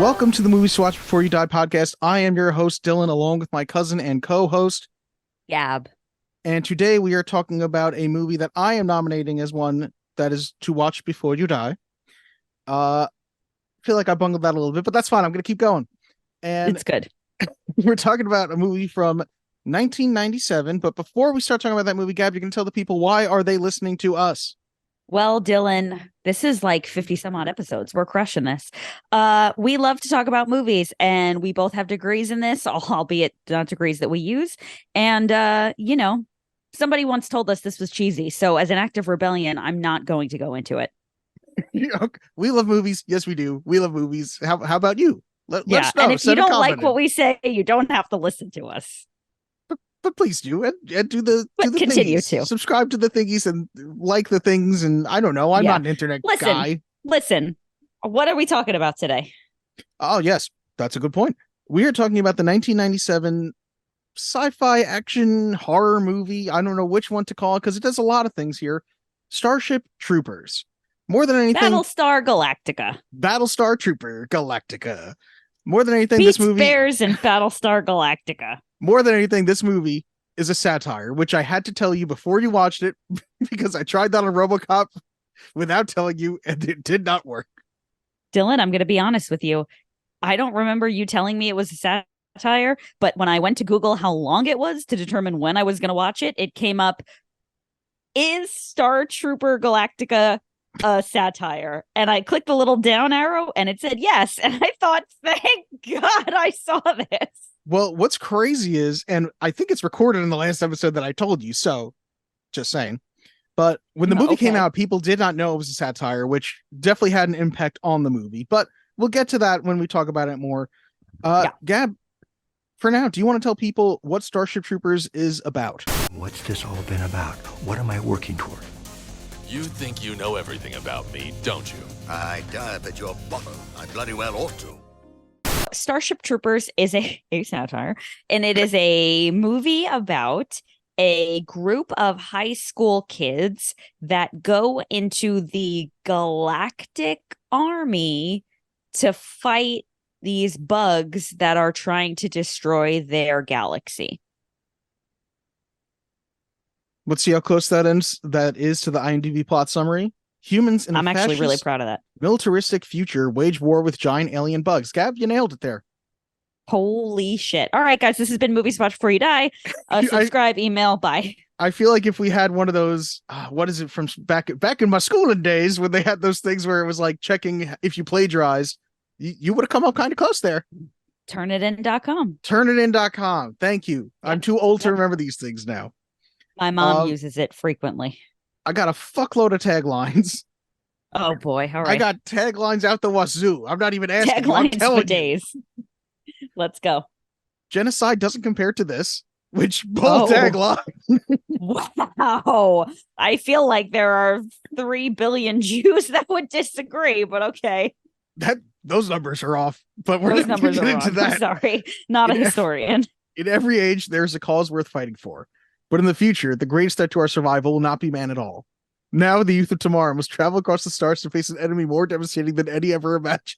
Welcome to the Movies to Watch Before You Die podcast. I am your host, Dylan, along with my cousin and co-host, Gab. And today we are talking about a movie that I am nominating as one that is to watch before you die. I feel like I bungled that a little bit, but that's fine. I'm going to keep going. And it's good. We're talking about a movie from 1997. But before we start talking about that movie, Gab, you can tell the people, why are they listening to us? Well, Dylan, this is like 50 some odd episodes. We're crushing this. We love to talk about movies, and we both have degrees in this, albeit not degrees that we use. And, somebody once told us this was cheesy. So as an act of rebellion, I'm not going to go into it. We love movies. Yes, we do. We love movies. How about you? Let us know. And if you don't like what we say, you don't have to listen to us. But please do and do the continue thingies. to Subscribe to the thingies and like the things. And I don't know. I'm not an internet guy. Listen, what are we talking about today? Oh, yes, that's a good point. We are talking about the 1997 sci-fi action horror movie. I don't know which one to call it because it does a lot of things here. Starship Troopers. More than anything, Battlestar Trooper Galactica. More than anything, Beats this movie Bears and Battlestar Galactica. More than anything, this movie is a satire, which I had to tell you before you watched it because I tried that on RoboCop without telling you, and it did not work. Dylan, I'm going to be honest with you. I don't remember you telling me it was a satire, but when I went to Google how long it was to determine when I was going to watch it, it came up, is Star Trooper Galactica a satire? And I clicked the little down arrow and it said yes. And I thought, thank God I saw this. Well, what's crazy is, and I think it's recorded in the last episode that I told you, so just saying. But when the movie came out, people did not know it was a satire, which definitely had an impact on the movie. But we'll get to that when we talk about it more. Gab, for now, do you want to tell people what Starship Troopers is about? What's this all been about? What am I working toward? You think you know everything about me, don't you? I dive at your bottom. I bloody well ought to. Starship Troopers is a satire, and it is a movie about a group of high school kids that go into the galactic army to fight these bugs that are trying to destroy their galaxy. Let's see how close that is to the IMDb plot summary. Humans in I'm actually really proud of that. Militaristic future wage war with giant alien bugs. Gab, you nailed it there. Holy shit. All right, guys, this has been Movies Watch Before You Die. Subscribe, email, bye. I feel like if we had one of those, what is it from back in my schooling days when they had those things where it was like checking if you plagiarize, you would have come up kind of close there. Turnitin.com. Turnitin.com. Thank you. Yeah. I'm too old to remember these things now. My mom uses it frequently. I got a fuckload of taglines. Oh boy! All right, I got taglines out the wazoo. I'm not even asking. Taglines for days. Let's go. Genocide doesn't compare to this. Which both tagline. Wow! I feel like there are 3 billion Jews that would disagree, but okay. Those numbers are off. But we're those not going to get into that. I'm sorry, not a historian. In every age, there's a cause worth fighting for. But in the future, the greatest threat to our survival will not be man at all. Now, the youth of tomorrow must travel across the stars to face an enemy more devastating than any ever imagined.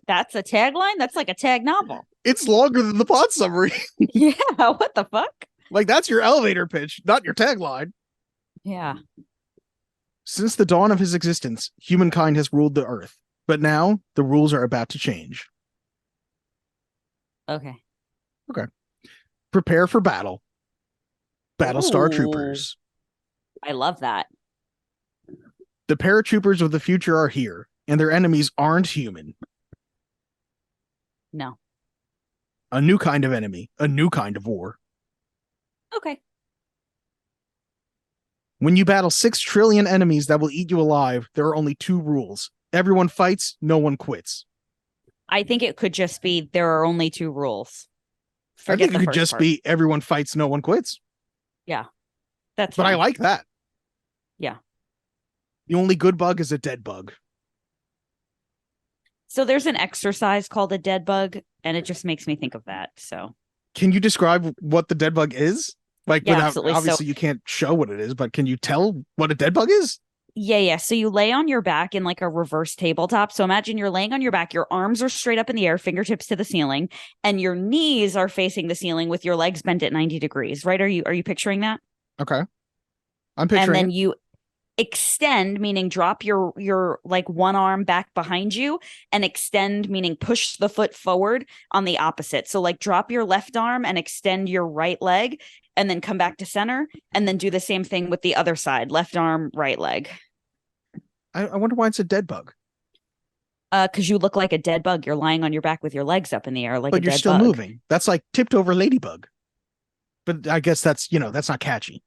That's a tagline? That's like a tag novel. It's longer than the plot summary. Yeah, what the fuck? Like, that's your elevator pitch, not your tagline. Yeah. Since the dawn of his existence, humankind has ruled the earth. But now, the rules are about to change. Okay. Prepare for battle. Battlestar Troopers. I love that. The paratroopers of the future are here, and their enemies aren't human. No. A new kind of enemy, a new kind of war. Okay. When you battle 6 trillion enemies that will eat you alive, there are only 2 rules. Everyone fights, no one quits. I think it could just be there are only 2 rules. I think it could just be everyone fights, no one quits. Yeah. But fine. I like that. Yeah. The only good bug is a dead bug. So there's an exercise called a dead bug, and it just makes me think of that. So can you describe what the dead bug is? Like, yeah, without, absolutely. Obviously you can't show what it is, but can you tell what a dead bug is? Yeah. So you lay on your back in like a reverse tabletop. So imagine you're laying on your back, your arms are straight up in the air, fingertips to the ceiling, and your knees are facing the ceiling with your legs bent at 90 degrees, right? Are you picturing that? Okay. I'm And picturing then it. you extend, meaning drop your like one arm back behind you, and extend, meaning push the foot forward on the opposite. So like drop your left arm and extend your right leg, and then come back to center, and then do the same thing with the other side, left arm, right leg. I wonder why it's a dead bug. Because you look like a dead bug. You're lying on your back with your legs up in the air like a But you're dead still bug. moving. That's like tipped over ladybug. But I guess that's not catchy.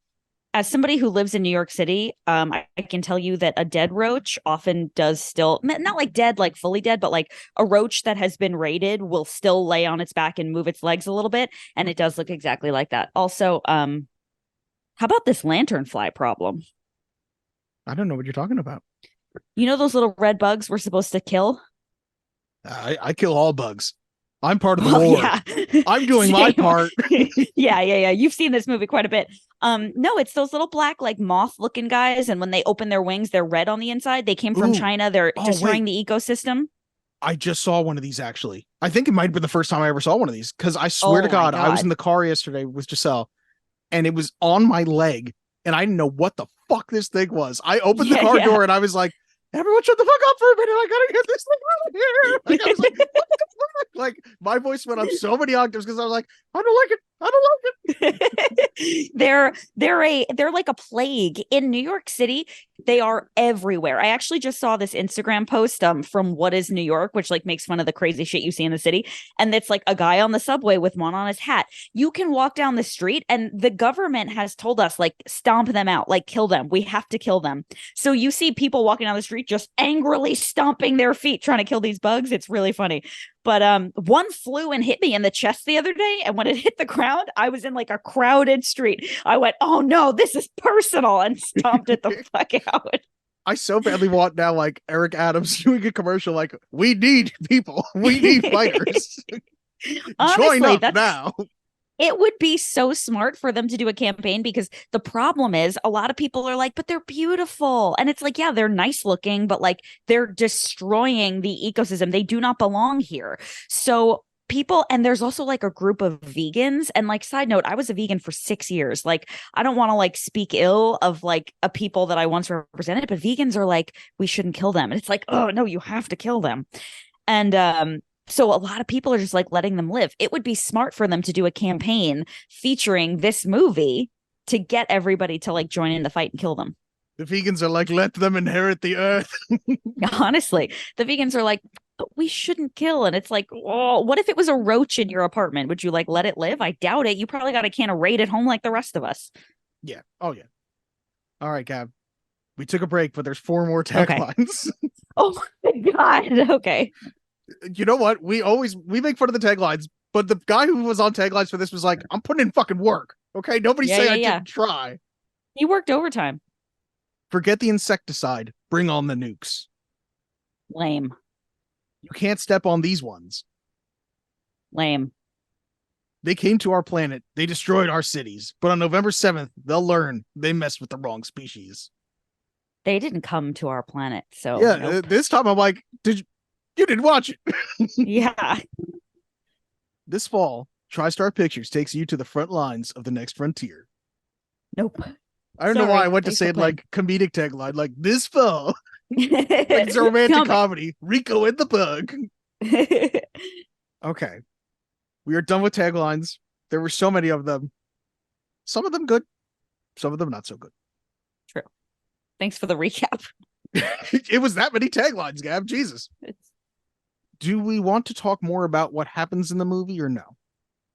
As somebody who lives in New York City, I can tell you that a dead roach often does still, not like dead, like fully dead, but like a roach that has been raided will still lay on its back and move its legs a little bit. And it does look exactly like that. Also, how about this lanternfly problem? I don't know what you're talking about. You know those little red bugs we're supposed to kill? I kill all bugs. I'm part of the Oh, horde. yeah. I'm doing my Same. part. Yeah. You've seen this movie quite a bit. No, it's those little black, like moth looking guys. And when they open their wings, they're red on the inside. They came from Ooh. China. They're Oh, destroying wait. the ecosystem. I just saw one of these actually. I think it might have been the first time I ever saw one of these because I swear to Oh my God, I was in God. the car yesterday with Giselle and it was on my leg and I didn't know what the fuck this thing was. I opened the car Yeah. door and I was like, everyone shut the fuck up for a minute. I gotta get this thing out of here. Like I was like, what the fuck? Like my voice went up so many octaves because I was like, I don't like it. I don't like it. They're like a plague in New York City. They are everywhere. I actually just saw this Instagram post from What Is New York, which like makes fun of the crazy shit you see in the city. And it's like a guy on the subway with one on his hat. You can walk down the street and the government has told us like stomp them out, like kill them. We have to kill them. So you see people walking down the street just angrily stomping their feet trying to kill these bugs. It's really funny. But one flew and hit me in the chest the other day, and when it hit the ground, I was in like a crowded street. I went, "Oh no, this is personal," and stomped it the fuck out. I so badly want now like Eric Adams doing a commercial like, we need people, we need fighters. Honestly, Join up now. It would be so smart for them to do a campaign because the problem is a lot of people are like, but they're beautiful. And it's like, yeah, they're nice looking, but like they're destroying the ecosystem. They do not belong here. So people, and there's also like a group of vegans. And like, side note, I was a vegan for 6 years. Like, I don't want to like speak ill of like a people that I once represented, but vegans are like, we shouldn't kill them. And it's like, oh no, you have to kill them. And so a lot of people are just like letting them live. It would be smart for them to do a campaign featuring this movie to get everybody to like join in the fight and kill them. The vegans are like, let them inherit the earth. Honestly, the vegans are like, but we shouldn't kill. And it's like, oh, what if it was a roach in your apartment? Would you like let it live? I doubt it. You probably got a can of Raid at home like the rest of us. Yeah. Oh, yeah. All right, Gab. We took a break, but there's 4 more taglines. Okay. Oh my God. Okay. You know what? We make fun of the taglines, but the guy who was on taglines for this was like, I'm putting in fucking work. Okay. Nobody say I didn't try. He worked overtime. Forget the insecticide. Bring on the nukes. Lame. You can't step on these ones. Lame. They came to our planet. They destroyed our cities. But on November 7th, they'll learn they messed with the wrong species. They didn't come to our planet. So yeah, nope. This time I'm like, you didn't watch it. Yeah. This fall, TriStar Pictures takes you to the front lines of the next frontier. Nope. I don't know why I went to say it like comedic tagline, like this fall. Like it's a romantic comedy. Rico and the Bug. Okay. We are done with taglines. There were so many of them. Some of them good. Some of them not so good. True. Thanks for the recap. It was that many taglines, Gab. Jesus. Do we want to talk more about what happens in the movie or no?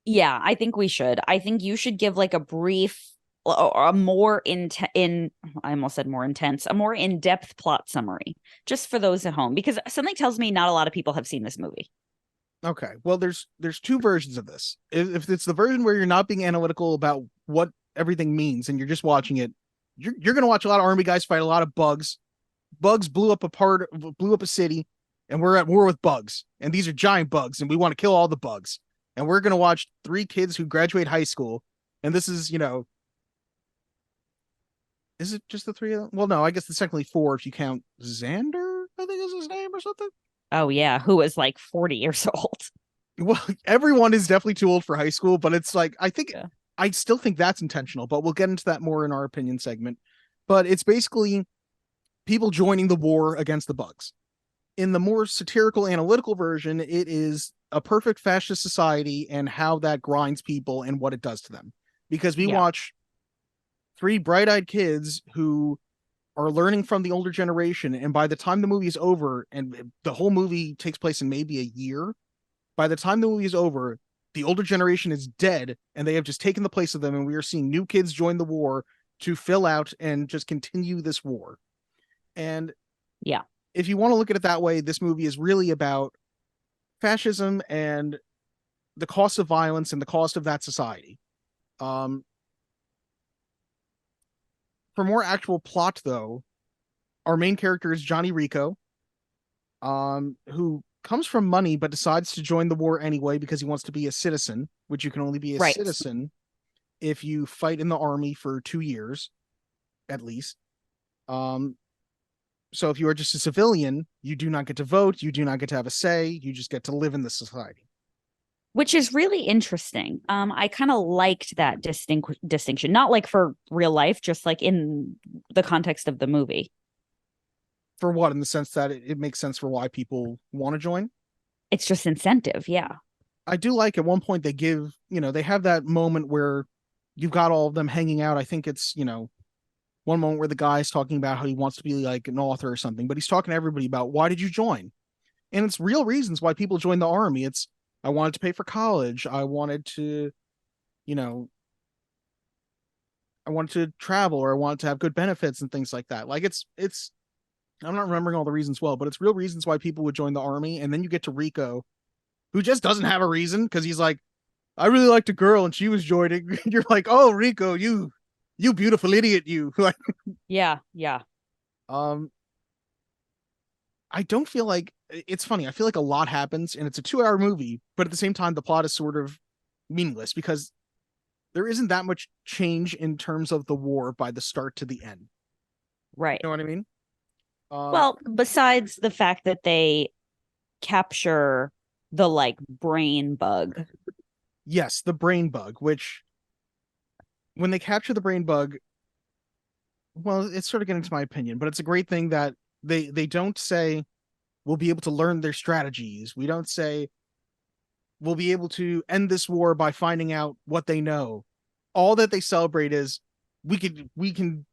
Yeah, I think we should. I think you should give like a brief, a more I almost said more intense, a more in-depth plot summary, just for those at home, because something tells me not a lot of people have seen this movie. Okay, well, there's 2 versions of this. If it's the version where you're not being analytical about what everything means and you're just watching it, you're gonna watch a lot of army guys fight a lot of bugs. Bugs blew up a city, and we're at war with bugs, and these are giant bugs, and we want to kill all the bugs. And we're gonna watch 3 kids who graduate high school, and this is, Is it just the three of them? Well, no, I guess it's technically four if you count Xander, I think is his name or something. Oh yeah, who was like 40 years old. Well, everyone is definitely too old for high school, but it's like Yeah. I still think that's intentional, but we'll get into that more in our opinion segment. But it's basically people joining the war against the bugs. In the more satirical analytical version, it is a perfect fascist society and how that grinds people and what it does to them. Because we Yeah. watch three bright-eyed kids who are learning from the older generation, and by the time the movie is over, and the whole movie takes place in maybe a year, by the time the movie is over, the older generation is dead and they have just taken the place of them, and we are seeing new kids join the war to fill out and just continue this war. And Yeah. if you want to look at it that way, this movie is really about fascism and the cost of violence and the cost of that society. For more actual plot, though, our main character is Johnny Rico, who comes from money but decides to join the war anyway because he wants to be a citizen, which you can only be a Right. citizen if you fight in the army for 2 years, at least. So if you are just a civilian, you do not get to vote, you do not get to have a say, you just get to live in the society. Which is really interesting. I kind of liked that distinction, not like for real life, just like in the context of the movie. For what? In the sense that it makes sense for why people want to join? It's just incentive. Yeah. I do like at one point they give, they have that moment where you've got all of them hanging out. I think it's, one moment where the guy's talking about how he wants to be like an author or something, but he's talking to everybody about why did you join? And it's real reasons why people join the army. It's, I wanted to pay for college. I wanted to, I wanted to travel, or I wanted to have good benefits and things like that. Like it's, I'm not remembering all the reasons well, but it's real reasons why people would join the army. And then you get to Rico, who just doesn't have a reason because he's like, I really liked a girl and she was joining. You're like, oh, Rico, you beautiful idiot, you. Like, Yeah. Yeah. I don't feel like it's funny. I feel like a lot happens and it's a 2-hour movie, but at the same time, the plot is sort of meaningless because there isn't that much change in terms of the war by the start to the end. Right. You know what I mean? Well, besides the fact that they capture the like brain bug. Yes, the brain bug, which when they capture the brain bug, well, it's sort of getting to my opinion, but it's a great thing that they don't say we'll be able to learn their strategies. We don't say we'll be able to end this war by finding out what they know. All that they celebrate is we can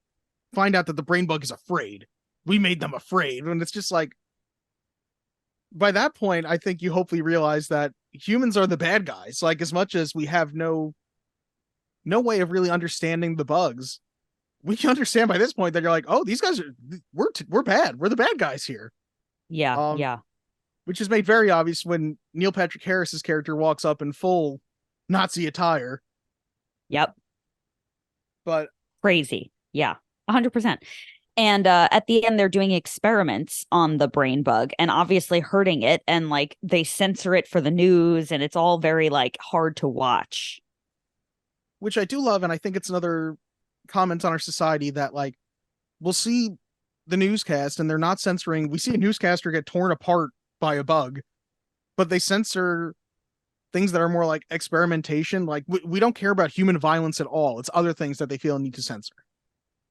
find out that the brain bug is afraid. We made them afraid. And it's just like, by that point, I think you hopefully realize that humans are the bad guys. Like, as much as we have no way of really understanding the bugs, we can understand by this point that you're like, oh, these guys are we're bad. We're the bad guys here. Yeah. Yeah. Which is made very obvious when Neil Patrick Harris's character walks up in full Nazi attire. Yep. But Crazy. Yeah. 100%. And at the end, they're doing experiments on the brain bug and obviously hurting it. And like they censor it for the news. And it's all very like hard to watch. which I do love, and I think it's another comment on our society that like we'll see the newscast and they're not censoring. We see a newscaster get torn apart by a bug, but they censor things that are more like experimentation. Like we don't care about human violence at all. It's other things that they feel need to censor.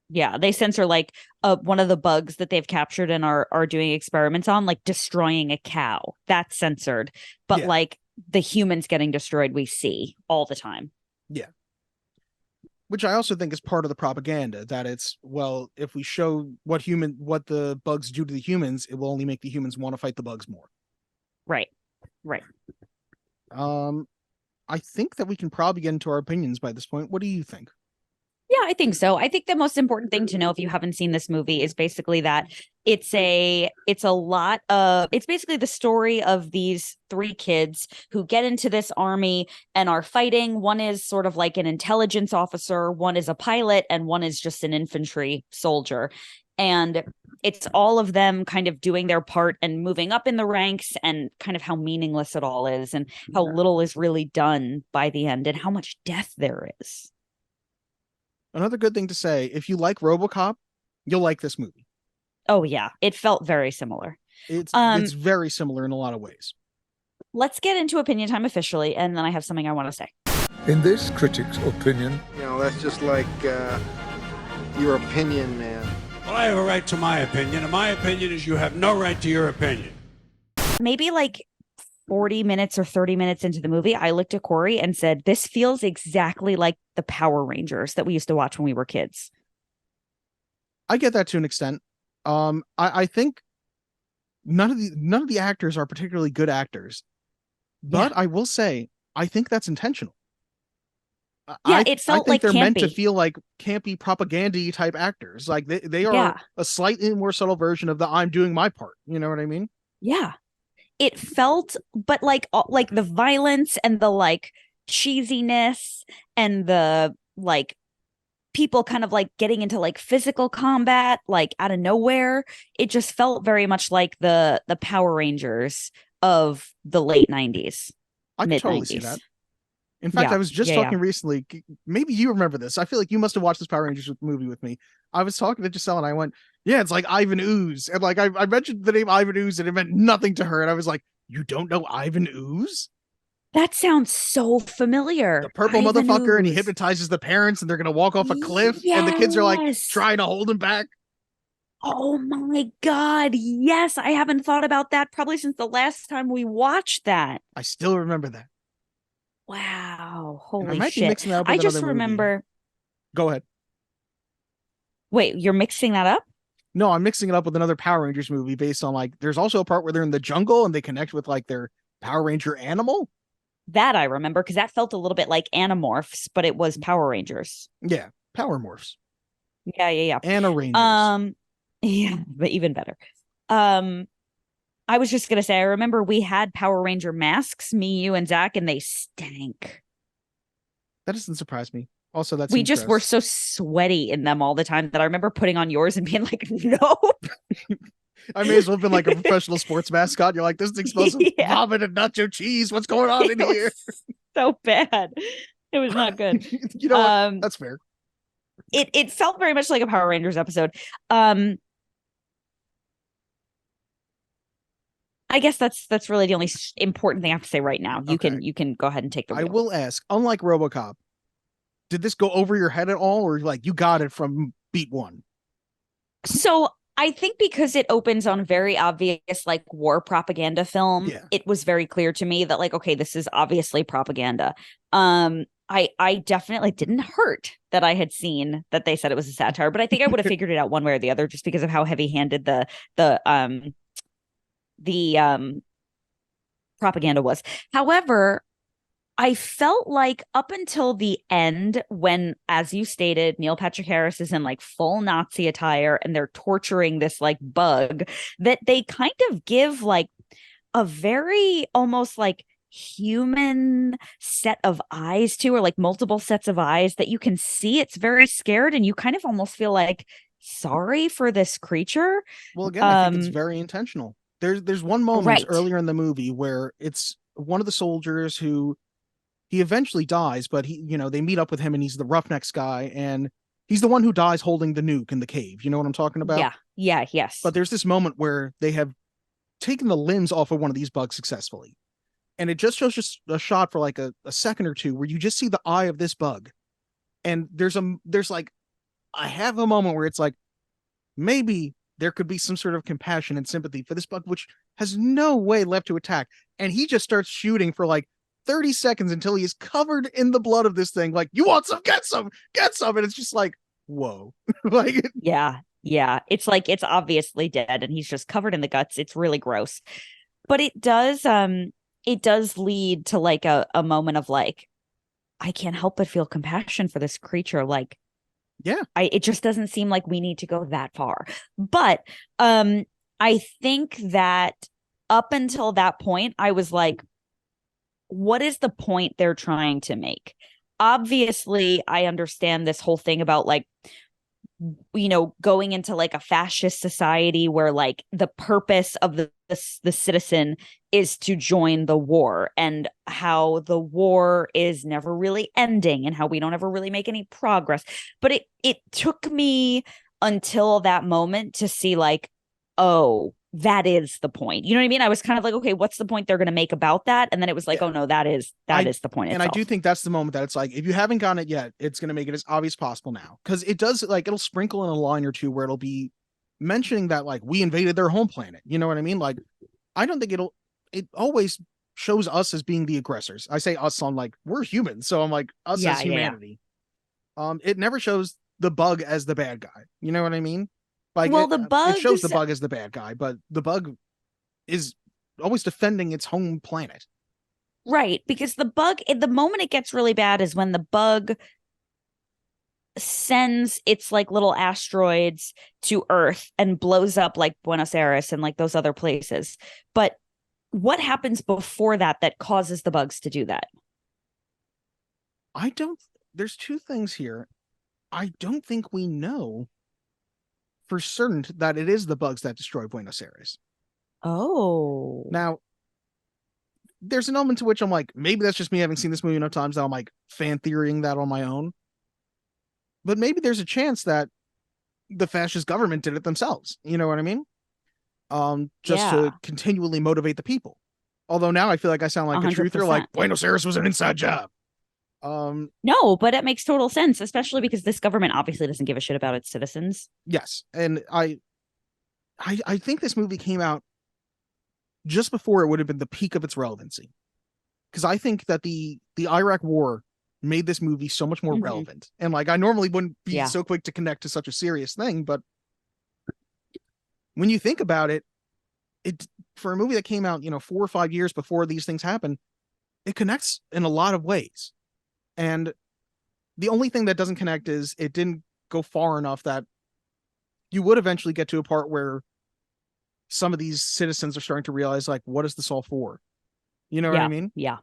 Yeah, they censor like one of the bugs that they've captured and are doing experiments on, like destroying a cow. That's censored. But Yeah. like the humans getting destroyed, we see all the time. Yeah. Which I also think is part of the propaganda, that it's, well, if we show what the bugs do to the humans, it will only make the humans want to fight the bugs more. Right. Right. I think that we can probably get into our opinions by this point. What do you think? Yeah, I think so. I think the most important thing to know if you haven't seen this movie is basically that it's basically the story of these three kids who get into this army and are fighting. One is sort of like an intelligence officer, one is a pilot, and one is just an infantry soldier. And it's all of them kind of doing their part and moving up in the ranks, and kind of how meaningless it all is and how little is really done by the end and how much death there is. Another good thing to say, if you like RoboCop, you'll like this movie. Oh yeah, it felt very similar. It's very similar in a lot of ways. Let's get into opinion time officially, and then I have something I want to say. In this critic's opinion, that's just like your opinion, man. Well, I have a right to my opinion, and my opinion is you have no right to your opinion. Maybe like 40 minutes or 30 minutes into the movie, I looked at Corey and said, this feels exactly like the Power Rangers that we used to watch when we were kids. I get that to an extent. I think none of the actors are particularly good actors, but I will say I think that's intentional. It felt like they're campy. meant to feel like campy propaganda type actors. Like they are a slightly more subtle version of the I'm doing my part. You know what I mean? Yeah. It felt, but like the violence and the like cheesiness and the like people kind of like getting into like physical combat like out of nowhere. It just felt very much like the Power Rangers of the late 90s. I can totally see that. In fact, I was just talking recently. Maybe you remember this. I feel like you must have watched this Power Rangers movie with me. I was talking to Giselle and I went, yeah, it's like Ivan Ooze. And like I mentioned the name Ivan Ooze and it meant nothing to her. And I was like, you don't know Ivan Ooze? That sounds so familiar. The purple motherfucker, and he hypnotizes the parents and they're going to walk off a cliff. Yes. And the kids are like trying to hold him back. Oh my God. Yes. I haven't thought about that probably since the last time we watched that. I still remember that. Wow. Holy I might shit. Be mixing that up with I just remember. Movie. Go ahead. Wait, you're mixing that up? No, I'm mixing it up with another Power Rangers movie based on like, there's also a part where they're in the jungle and they connect with like their Power Ranger animal. That I remember because that felt a little bit like Animorphs, but it was Power Rangers. Yeah, Power Morphs. Yeah. Anna Rangers. Yeah, but even better. I was just gonna say, I remember we had Power Ranger masks, me, you, and Zach, and they stank. That doesn't surprise me. Also, we just were so sweaty in them all the time that I remember putting on yours and being like, nope. I may as well have been like a professional sports mascot. You're like, this thing smells of vomit and nacho cheese. What's going on in here? So bad. It was not good. You know what? That's fair. It felt very much like a Power Rangers episode. I guess that's really the only important thing I have to say right now. You can go ahead and take the wheel. I will ask, unlike RoboCop, did this go over your head at all, or like you got it from beat one? So I think because it opens on a very obvious like war propaganda film, it was very clear to me that like, okay, this is obviously propaganda. I definitely didn't hurt that I had seen that they said it was a satire, but I think I would have figured it out one way or the other just because of how heavy-handed the propaganda was. However, I felt like up until the end, when, as you stated, Neil Patrick Harris is in like full Nazi attire and they're torturing this like bug, that they kind of give like a very almost like human set of eyes to, or like multiple sets of eyes that you can see it's very scared and you kind of almost feel like sorry for this creature. Well, again, I think it's very intentional. There's one moment earlier in the movie where it's one of the soldiers who he eventually dies, but they meet up with him and he's the roughnecks guy and he's the one who dies holding the nuke in the cave. You know what I'm talking about? Yes. But there's this moment where they have taken the limbs off of one of these bugs successfully. And it just shows just a shot for like a second or two where you just see the eye of this bug. And there's like I have a moment where it's like, maybe there could be some sort of compassion and sympathy for this bug, which has no way left to attack. And he just starts shooting for like 30 seconds until he is covered in the blood of this thing. Like, you want some, get some. And it's just like, whoa. Like, yeah. It's like, it's obviously dead and he's just covered in the guts. It's really gross, but it does lead to like a moment of like, I can't help but feel compassion for this creature. Like, it just doesn't seem like we need to go that far. But I think that up until that point, I was like, what is the point they're trying to make? Obviously, I understand this whole thing about like, going into like a fascist society where like the purpose of the citizen is to join the war, and how the war is never really ending and how we don't ever really make any progress. But it took me until that moment to see like, oh, that is the point. You know what I mean? I was kind of like, okay, what's the point they're going to make about that? And then it was like, oh no, that is the point. And I do think that's the moment that it's like, if you haven't gotten it yet, it's going to make it as obvious as possible now. Because it does, like, it'll sprinkle in a line or two where it'll be mentioning that, like, we invaded their home planet. You know what I mean? Like, I don't think it always shows us as being the aggressors. I say us on, like, we're humans. So I'm like, us as humanity. It never shows the bug as the bad guy. You know what I mean? Like, well, the bug, it shows the bug as the bad guy, but the bug is always defending its home planet. Right, because the bug, the moment it gets really bad is when the bug sends its like little asteroids to Earth and blows up like Buenos Aires and like those other places. But what happens before that causes the bugs to do that? There's two things here. I don't think we know for certain that it is the bugs that destroy Buenos Aires. Oh. Now, there's an element to which I'm like, maybe that's just me having seen this movie enough times that I'm like fan theorying that on my own. But maybe there's a chance that the fascist government did it themselves. You know what I mean? Just to continually motivate the people. Although now I feel like I sound like 100%. A truther, like Buenos Aires was an inside job. No, but it makes total sense, especially because this government obviously doesn't give a shit about its citizens. Yes, and I think this movie came out just before it would have been the peak of its relevancy, because I think that the Iraq War made this movie so much more relevant. And like, I normally wouldn't be so quick to connect to such a serious thing, but when you think about it, for a movie that came out 4 or 5 years before these things happened, it connects in a lot of ways. And the only thing that doesn't connect is it didn't go far enough that you would eventually get to a part where some of these citizens are starting to realize, like, what is this all for? You know what I mean? Yeah.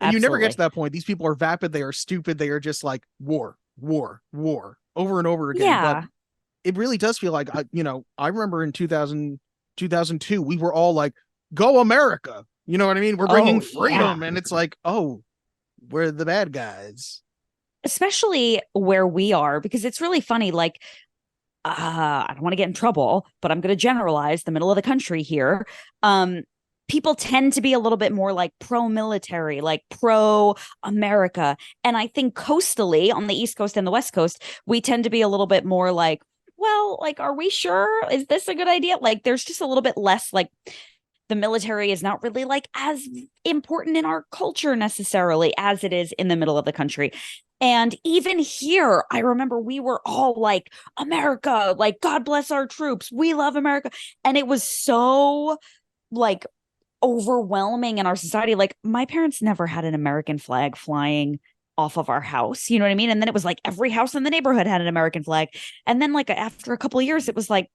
And you never get to that point. These people are vapid. They are stupid. They are just like war, war, war over and over again. Yeah. But it really does feel like, I remember in 2002, we were all like, go America. You know what I mean? We're bringing freedom. Yeah. And it's like, oh, we're the bad guys. Especially where we are, because it's really funny. Like, I don't want to get in trouble, but I'm going to generalize the middle of the country here. People tend to be a little bit more like pro-military, like pro-America. And I think coastally on the East Coast and the West Coast, we tend to be a little bit more like, well, like, are we sure? Is this a good idea? Like, there's just a little bit less, like, the military is not really like as important in our culture necessarily as it is in the middle of the country. And even here, I remember we were all like, America, like, God bless our troops. We love America. And it was so like overwhelming in our society. Like, my parents never had an American flag flying off of our house. You know what I mean? And then it was like every house in the neighborhood had an American flag. And then like after a couple of years, it was like,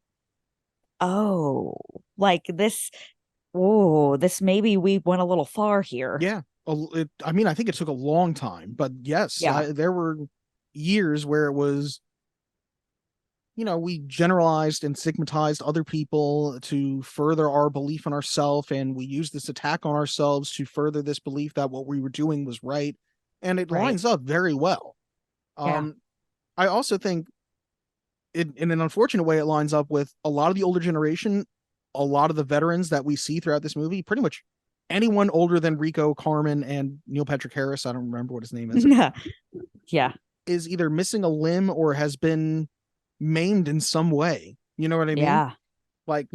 oh, like this maybe we went a little far here. Yeah. I mean, I think it took a long time, but yes, there were years where it was, we generalized and stigmatized other people to further our belief in ourselves. And we used this attack on ourselves to further this belief that what we were doing was right. And it lines up very well. I also think in an unfortunate way, it lines up with a lot of the older generation, a lot of the veterans that we see throughout this movie. Pretty much anyone older than Rico, Carmen, and Neil Patrick Harris, I don't remember what his name is. Yeah. Is either missing a limb or has been maimed in some way. You know what I mean? Yeah. Like,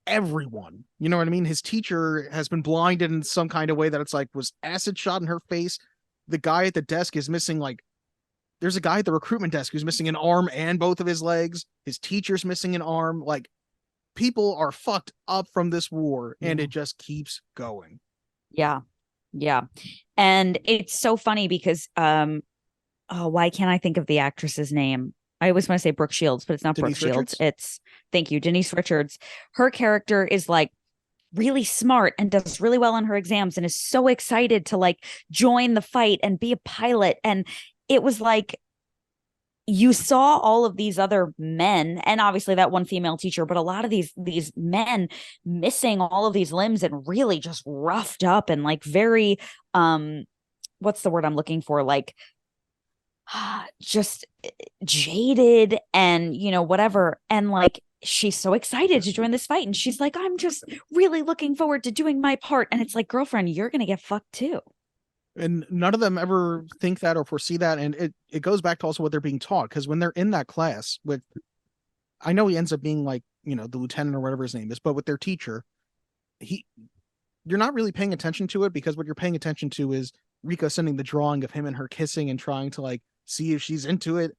everyone. You know what I mean? His teacher has been blinded in some kind of way that it's like was acid shot in her face. The guy at the desk is missing, like, there's a guy at the recruitment desk who's missing an arm and both of his legs. His teacher's missing an arm. Like, people are fucked up from this war, and it just keeps going. Yeah. And it's so funny because why can't I think of the actress's name? I always want to say Brooke Shields, but it's not Denise Brooke Shields. It's, thank you, Denise Richards. Her character is like really smart and does really well on her exams and is so excited to like join the fight and be a pilot. And it was like, you saw all of these other men, and obviously that one female teacher, but a lot of these men missing all of these limbs and really just roughed up and like very what's the word I'm looking for, like just jaded and whatever. And like she's so excited to join this fight, and she's like, I'm just really looking forward to doing my part. And it's like, girlfriend, you're gonna get fucked too. And none of them ever think that or foresee that. And it goes back to also what they're being taught, because when they're in that class with, I know he ends up being like, the lieutenant or whatever his name is, but with their teacher, you're not really paying attention to it, because what you're paying attention to is Rico sending the drawing of him and her kissing and trying to like see if she's into it.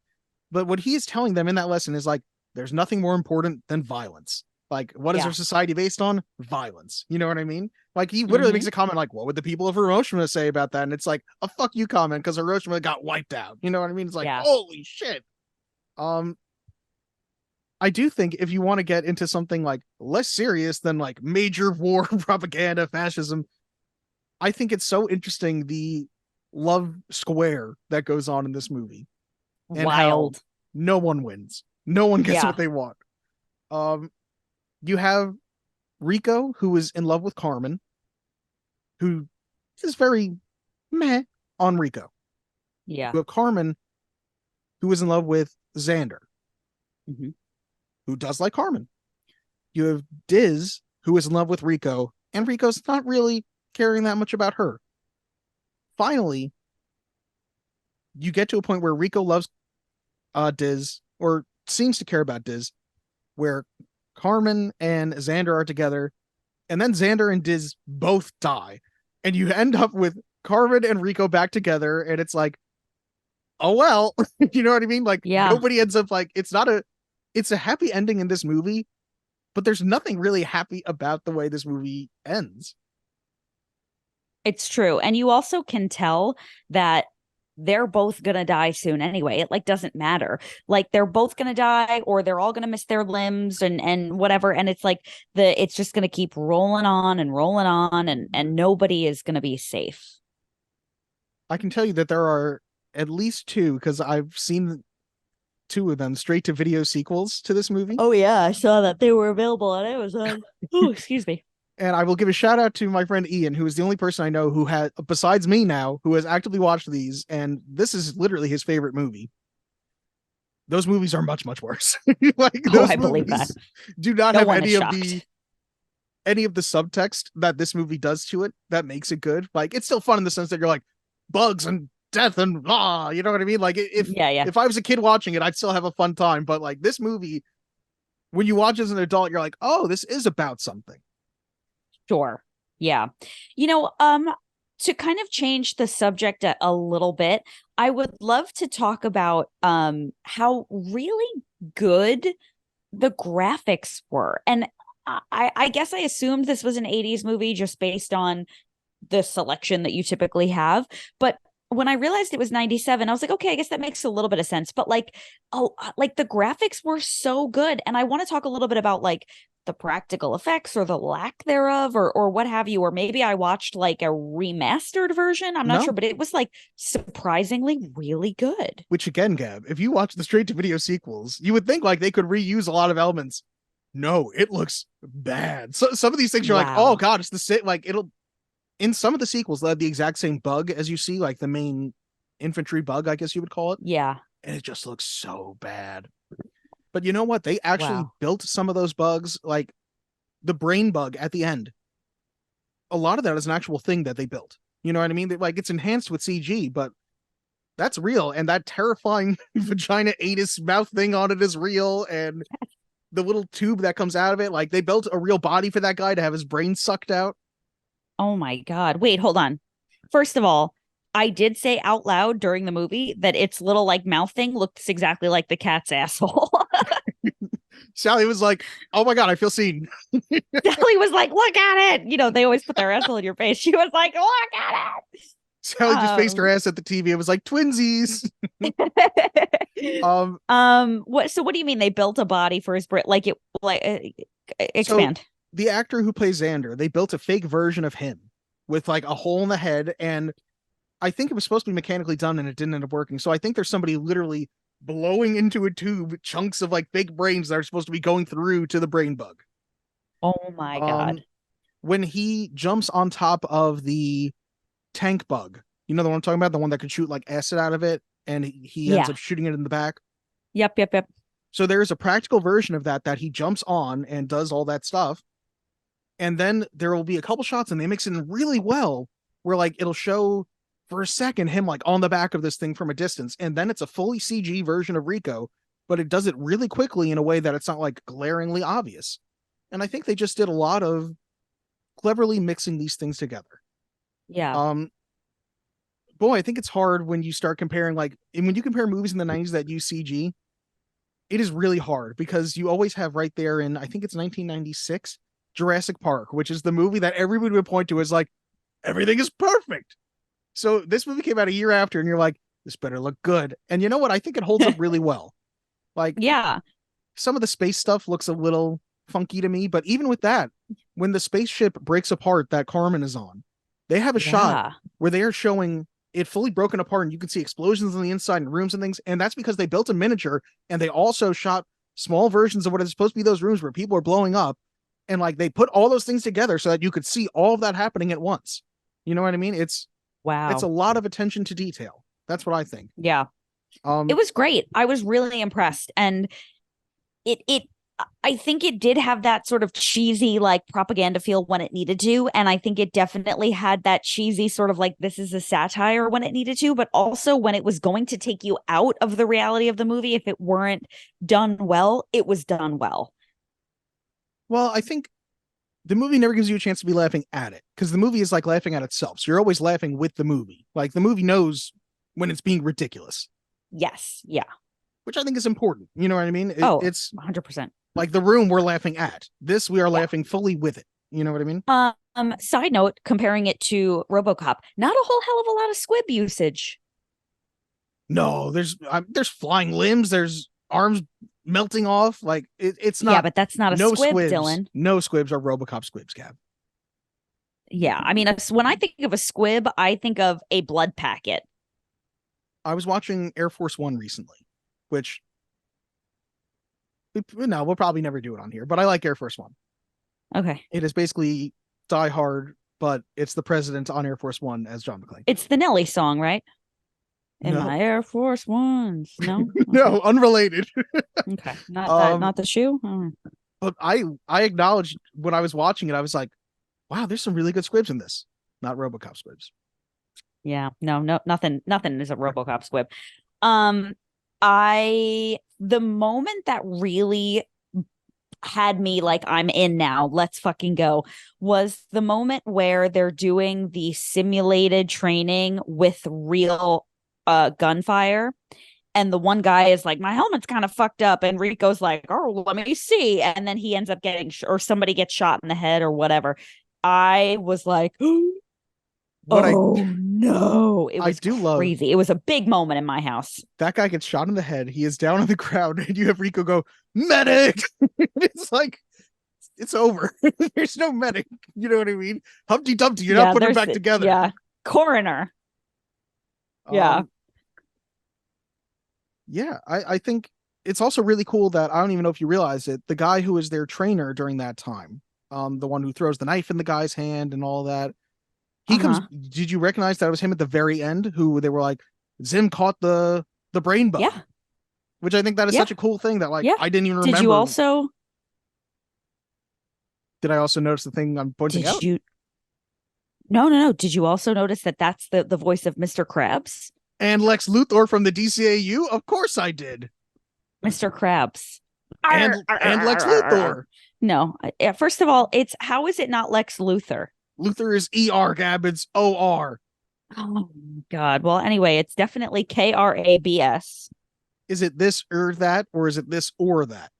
But what he is telling them in that lesson is like, there's nothing more important than violence. Like, what is our society based on? Violence. You know what I mean? Like, he literally makes a comment like, what would the people of Hiroshima say about that? And it's like a fuck you comment, because Hiroshima got wiped out. You know what I mean? It's like, holy shit. I do think if you want to get into something like less serious than like major war propaganda, fascism, I think it's so interesting, the love square that goes on in this movie. And wild. How no one wins. No one gets what they want. You have Rico, who is in love with Carmen, who is very meh on Rico. Yeah. You have Carmen, who is in love with Xander, who does like Carmen. You have Diz, who is in love with Rico, and Rico's not really caring that much about her. Finally, you get to a point where Rico loves Diz, or seems to care about Diz, where Carmen and Xander are together, and then Xander and Diz both die, and you end up with Carmen and Rico back together, and it's like, oh well. You know what I mean? Like, nobody ends up like, it's a happy ending in this movie, but there's nothing really happy about the way this movie ends. It's true. And you also can tell that they're both gonna die soon anyway. It like doesn't matter. Like they're both gonna die, or they're all gonna miss their limbs and whatever. And it's like it's just gonna keep rolling on and nobody is gonna be safe. I can tell you that there are at least two, because I've seen two of them, straight to video sequels to this movie. Oh yeah, I saw that they were available on Amazon. Oh, excuse me. And I will give a shout out to my friend Ian, who is the only person I know who had, besides me now, who has actively watched these, and this is literally his favorite movie. Those movies are much, much worse. Like, those I believe that. Do not have any of the subtext that this movie does to it that makes it good. Like, it's still fun in the sense that you're like, bugs and death and blah, you know what I mean? Like, if I was a kid watching it, I'd still have a fun time. But like, this movie, when you watch as an adult, you're like, oh, this is about something. Sure. Yeah. To kind of change the subject a little bit, I would love to talk about how really good the graphics were. And I guess I assumed this was an 80s movie just based on the selection that you typically have. But when I realized it was 97, I was like, okay, I guess that makes a little bit of sense. But like the graphics were so good. And I want to talk a little bit about like the practical effects or the lack thereof, or what have you. Or maybe I watched like a remastered version. I'm not sure, but it was like surprisingly really good. Which again, Gab, if you watch the straight to video sequels, you would think like they could reuse a lot of elements. No, it looks bad. So some of these things you're like, oh god, it's the same. Like, it'll, in some of the sequels, they had the exact same bug as you see, like the main infantry bug, I guess you would call it. Yeah. And it just looks so bad. But you know what? They actually built some of those bugs, like the brain bug at the end. A lot of that is an actual thing that they built. You know what I mean? Like, it's enhanced with CG, but that's real. And that terrifying vagina anus mouth thing on it is real. And the little tube that comes out of it, like, they built a real body for that guy to have his brain sucked out. Oh my God. Wait, hold on. First of all, I did say out loud during the movie that its little like mouth thing looks exactly like the cat's asshole. Sally was like, oh my God, I feel seen. Sally was like, look at it. They always put their asshole in your face. She was like, look at it. Sally just faced her ass at the TV. It was like twinsies. What do you mean they built a body for his brain? Like it, expand. So the actor who plays Xander, they built a fake version of him with like a hole in the head, and I think it was supposed to be mechanically done and it didn't end up working. So I think there's somebody literally blowing into a tube chunks of like fake brains that are supposed to be going through to the brain bug. Oh my God. When he jumps on top of the tank bug, you know the one I'm talking about, the one that could shoot like acid out of it, and he ends up shooting it in the back. Yep. So there's a practical version of that he jumps on and does all that stuff. And then there will be a couple shots and they mix it in really well where like it'll show for a second him like on the back of this thing from a distance. And then it's a fully CG version of Rico, but it does it really quickly in a way that it's not like glaringly obvious. And I think they just did a lot of cleverly mixing these things together. Yeah. Boy, I think it's hard when you start comparing, like, and when you compare movies in the 90s that use CG, it is really hard because you always have right there in, I think it's 1996, Jurassic Park, which is the movie that everybody would point to as like, everything is perfect. So this movie came out a year after and you're like, this better look good. And you know what? I think it holds up really well. Like, yeah, some of the space stuff looks a little funky to me, but even with that, when the spaceship breaks apart that Carmen is on, they have a shot where they are showing it fully broken apart and you can see explosions on the inside and rooms and things. And that's because they built a miniature and they also shot small versions of what is supposed to be those rooms where people are blowing up. And like they put all those things together so that you could see all of that happening at once. You know what I mean? It's a lot of attention to detail. That's what I think. Yeah. It was great. I was really impressed. And I think it did have that sort of cheesy like propaganda feel when it needed to. And I think it definitely had that cheesy sort of like this is a satire when it needed to, but also when it was going to take you out of the reality of the movie, if it weren't done well, it was done well. Well, I think the movie never gives you a chance to be laughing at it because the movie is like laughing at itself. So you're always laughing with the movie. Like the movie knows when it's being ridiculous. Yes. Yeah. Which I think is important. You know what I mean? It's 100%. Like The Room, we're laughing at. This, we are laughing fully with it. You know what I mean? Side note, comparing it to RoboCop, not a whole hell of a lot of squib usage. No, there's flying limbs. There's arms melting off. Like it's not. Yeah, but that's not a squib, squibs, Dylan. No squibs are RoboCop squibs, Gab. Yeah, I mean, when I think of a squib, I think of a blood packet. I was watching Air Force One recently, which we'll probably never do it on here, but I like Air Force One. Okay. It is basically Die Hard, but it's the president on Air Force One as John McClane. It's the Nelly song, right? In my Air Force Ones. No? Okay. No, unrelated. Okay. Not the shoe? Oh. But I acknowledged when I was watching it, I was like, wow, there's some really good squibs in this. Not RoboCop squibs. Yeah. No, nothing is a RoboCop squib. The moment that really had me like, I'm in now, let's fucking go, was the moment where they're doing the simulated training with real gunfire. And the one guy is like, my helmet's kind of fucked up. And Rico's like, oh, let me see. And then he ends up getting, or somebody gets shot in the head or whatever. I was like, no, it was crazy. It was a big moment in my house. That guy gets shot in the head. He is down on the ground and you have Rico go, medic. It's like, it's over. There's no medic. You know what I mean? Humpty Dumpty, you're not putting it back together. Yeah. Coroner. Yeah. Yeah. I think it's also really cool that, I don't even know if you realize it, the guy who was their trainer during that time, the one who throws the knife in the guy's hand and all that, he comes. Did you recognize that it was him at the very end? Who they were like, Zim caught the brain bug. Yeah. Which I think that is such a cool thing that like I didn't even remember. Did you also? Did I also notice the thing I'm pointing out? No. Did you also notice that that's the voice of Mr. Krabs? And Lex Luthor from the DCAU? Of course I did. Mr. Krabs. And Lex Luthor. No. First of all, how is it not Lex Luthor? Luthor is ER, Gab. It's OR. Oh, God. Well, anyway, it's definitely KRABS. Is it this or that, or is it this or that?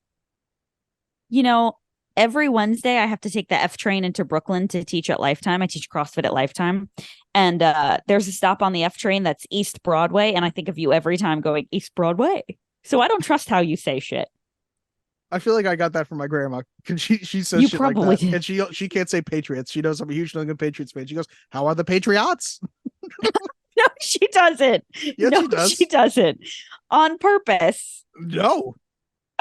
You know, every Wednesday I have to take the F train into Brooklyn to teach at Lifetime. I teach CrossFit at Lifetime. And there's a stop on the F train that's East Broadway. And I think of you every time going East Broadway. So I don't trust how you say shit. I feel like I got that from my grandma because she says you shit probably like that. did. And she can't say Patriots. She knows I'm a huge New England Patriots fan. She goes, "How are the Patriots?" No, she doesn't. Yes, No, she does. she doesn't. On purpose. No.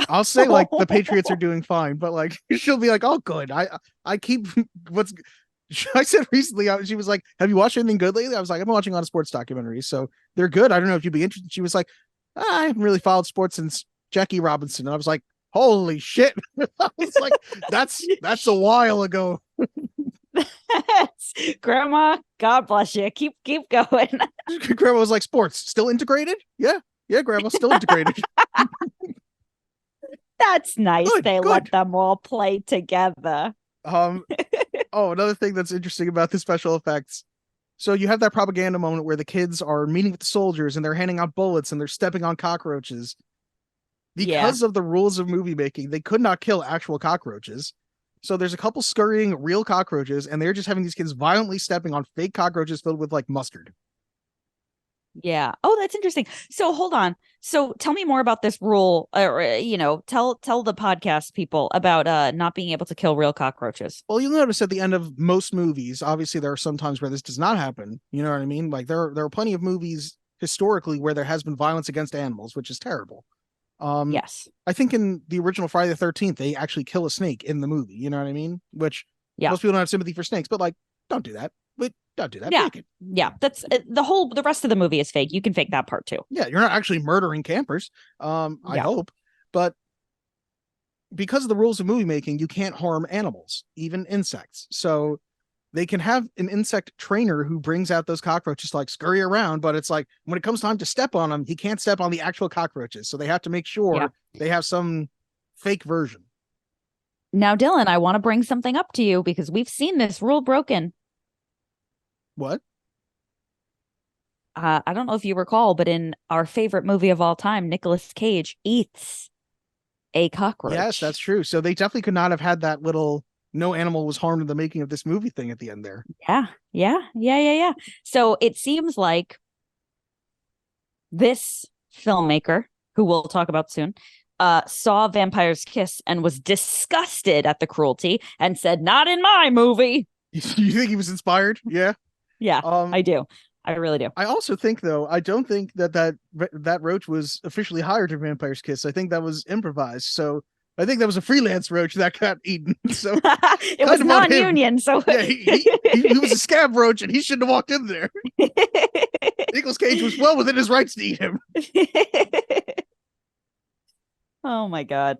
I'll say like the Patriots are doing fine, but like she'll be like, "Oh, good." I keep what's. I said recently, she was like, "Have you watched anything good lately?" I was like, "I've been watching a lot of sports documentaries, so they're good. I don't know if you'd be interested." She was like, "I haven't really followed sports since Jackie Robinson." And I was like, "Holy shit!" I was like, "That's a while ago." Grandma, God bless you. Keep going. Grandma was like, "Sports still integrated?" Yeah, Grandma still integrated. That's nice. Good, They good. let them all play together. Oh, another thing that's interesting about the special effects. So you have that propaganda moment where the kids are meeting with the soldiers and they're handing out bullets and they're stepping on cockroaches. Because of the rules of movie making, they could not kill actual cockroaches. So there's a couple scurrying real cockroaches, and they're just having these kids violently stepping on fake cockroaches filled with like mustard. Yeah. Oh, that's interesting. So hold on. So tell me more about this rule, or tell the podcast people about not being able to kill real cockroaches. Well, you'll notice at the end of most movies, obviously there are some times where this does not happen. You know what I mean? Like there are plenty of movies historically where there has been violence against animals, which is terrible. Yes. I think in the original Friday the 13th, they actually kill a snake in the movie. You know what I mean? Which most people don't have sympathy for snakes, but like, don't do that. But don't do that. Yeah. Yeah. That's the rest of the movie is fake. You can fake that part too. Yeah. You're not actually murdering campers. I hope. But because of the rules of movie making, you can't harm animals, even insects. So they can have an insect trainer who brings out those cockroaches to like scurry around, but it's like when it comes time to step on them, he can't step on the actual cockroaches. So they have to make sure they have some fake version. Now, Dylan, I want to bring something up to you because we've seen this rule broken. What? I don't know if you recall, but in our favorite movie of all time, Nicolas Cage eats a cockroach. Yes, that's true. So they definitely could not have had that little no animal was harmed in the making of this movie thing at the end there. Yeah. So it seems like this filmmaker, who we'll talk about soon, saw Vampire's Kiss and was disgusted at the cruelty and said, "Not in my movie." You think he was inspired? Yeah. Yeah, I do. I really do. I also think, though, I don't think that roach was officially hired to Vampire's Kiss. I think that was improvised. So I think that was a freelance roach that got eaten. So it was non-union. So yeah, he was a scab roach, and he shouldn't have walked in there. Nicolas Cage was well within his rights to eat him. Oh my God.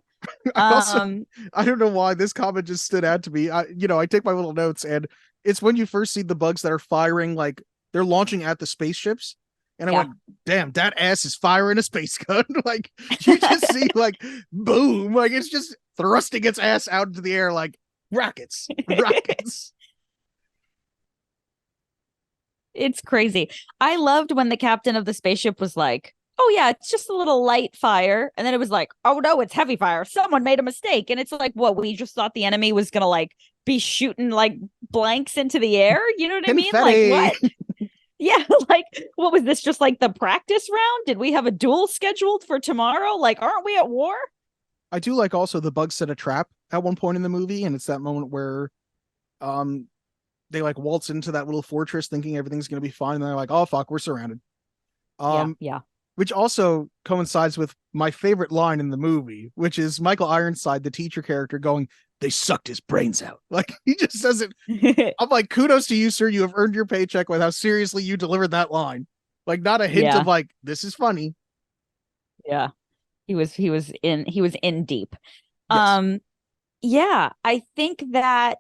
I don't know why this comment just stood out to me. I take my little notes, and it's when you first see the bugs that are firing, like they're launching at the spaceships. And I went, damn, that ass is firing a space gun. Like you just see like boom, like it's just thrusting its ass out into the air like rockets. It's crazy. I loved when the captain of the spaceship was like, "Oh yeah, it's just a little light fire." And then it was like, "Oh no, it's heavy fire. Someone made a mistake." And it's like, what, we just thought the enemy was gonna like be shooting like blanks into the air. You know what I mean? Like what? Yeah, like what was this, just like the practice round? Did we have a duel scheduled for tomorrow? Like, aren't we at war? I do like also the bugs set a trap at one point in the movie, and it's that moment where they like waltz into that little fortress thinking everything's gonna be fine, and they're like, "Oh fuck, we're surrounded." Yeah. Which also coincides with my favorite line in the movie, which is Michael Ironside, the teacher character, going, "They sucked his brains out." Like he just says it. I'm like, kudos to you, sir. You have earned your paycheck with how seriously you delivered that line. Like not a hint of like, this is funny. Yeah. He was in deep. Yes. Yeah, I think that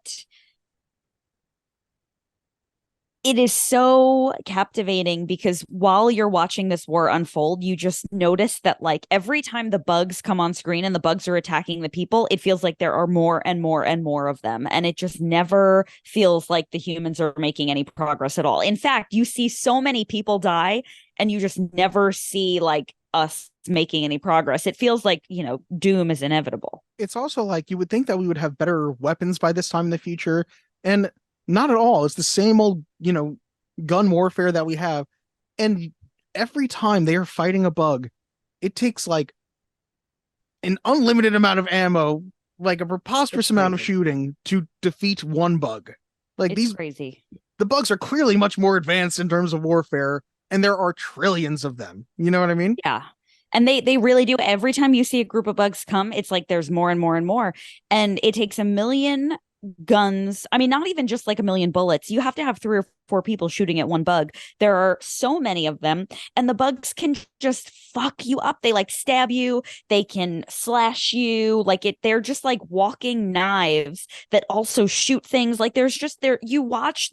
it is so captivating because while you're watching this war unfold, you just notice that like every time the bugs come on screen and the bugs are attacking the people, it feels like there are more and more and more of them. And it just never feels like the humans are making any progress at all. In fact, you see so many people die and you just never see like us making any progress. It feels like, doom is inevitable. It's also like you would think that we would have better weapons by this time in the future. And not at all. It's the same old, gun warfare that we have. And every time they are fighting a bug, it takes like an unlimited amount of ammo, like a preposterous amount of shooting to defeat one bug. Like it's crazy. The bugs are clearly much more advanced in terms of warfare. and there are trillions of them. You know what I mean? Yeah. And they really do. Every time you see a group of bugs come, it's like there's more and more and more. And it takes a million guns. I mean, not even just like a million bullets. You have to have 3 or 4 people shooting at one bug. There are so many of them, and the bugs can just fuck you up. They like stab you, they can slash you, like they're just like walking knives that also shoot things. Like there's just there you watch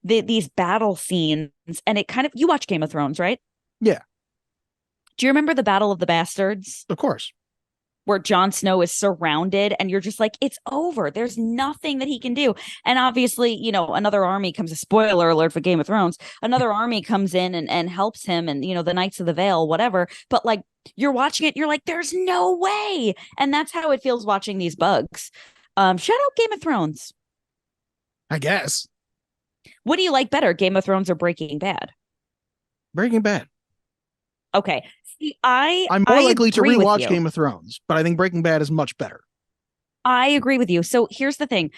these battle scenes, and it kind of, you watch Game of Thrones, right? Yeah. Do you remember the Battle of the Bastards? Of course. Where Jon Snow is surrounded and you're just like, it's over. There's nothing that he can do. And obviously, you know, another army comes, a spoiler alert for Game of Thrones, another army comes in and helps him, and, you know, the Knights of the Vale, whatever. But like, you're watching it, you're like, there's no way. And that's how it feels watching these bugs. Shout out Game of Thrones. I guess. What do you like better, Game of Thrones or Breaking Bad? Breaking Bad. Okay. See, I'm more likely to rewatch you. Game of Thrones, but I think Breaking Bad is much better. I agree with you. So here's the thing.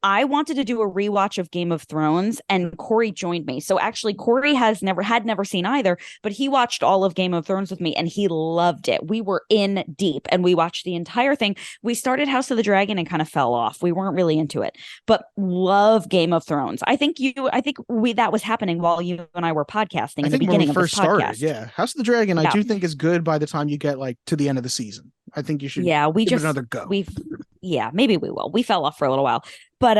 I wanted to do a rewatch of Game of Thrones, and Corey joined me. So actually, Corey had never seen either, but he watched all of Game of Thrones with me, and he loved it. We were in deep, and we watched the entire thing. We started House of the Dragon and kind of fell off. We weren't really into it, but love Game of Thrones. I think that was happening while you and I were podcasting in the beginning of this podcast. Yeah, House of the Dragon, I do think is good by the time you get like to the end of the season. I think you should. Yeah, give it another go. Maybe we will. We fell off for a little while, but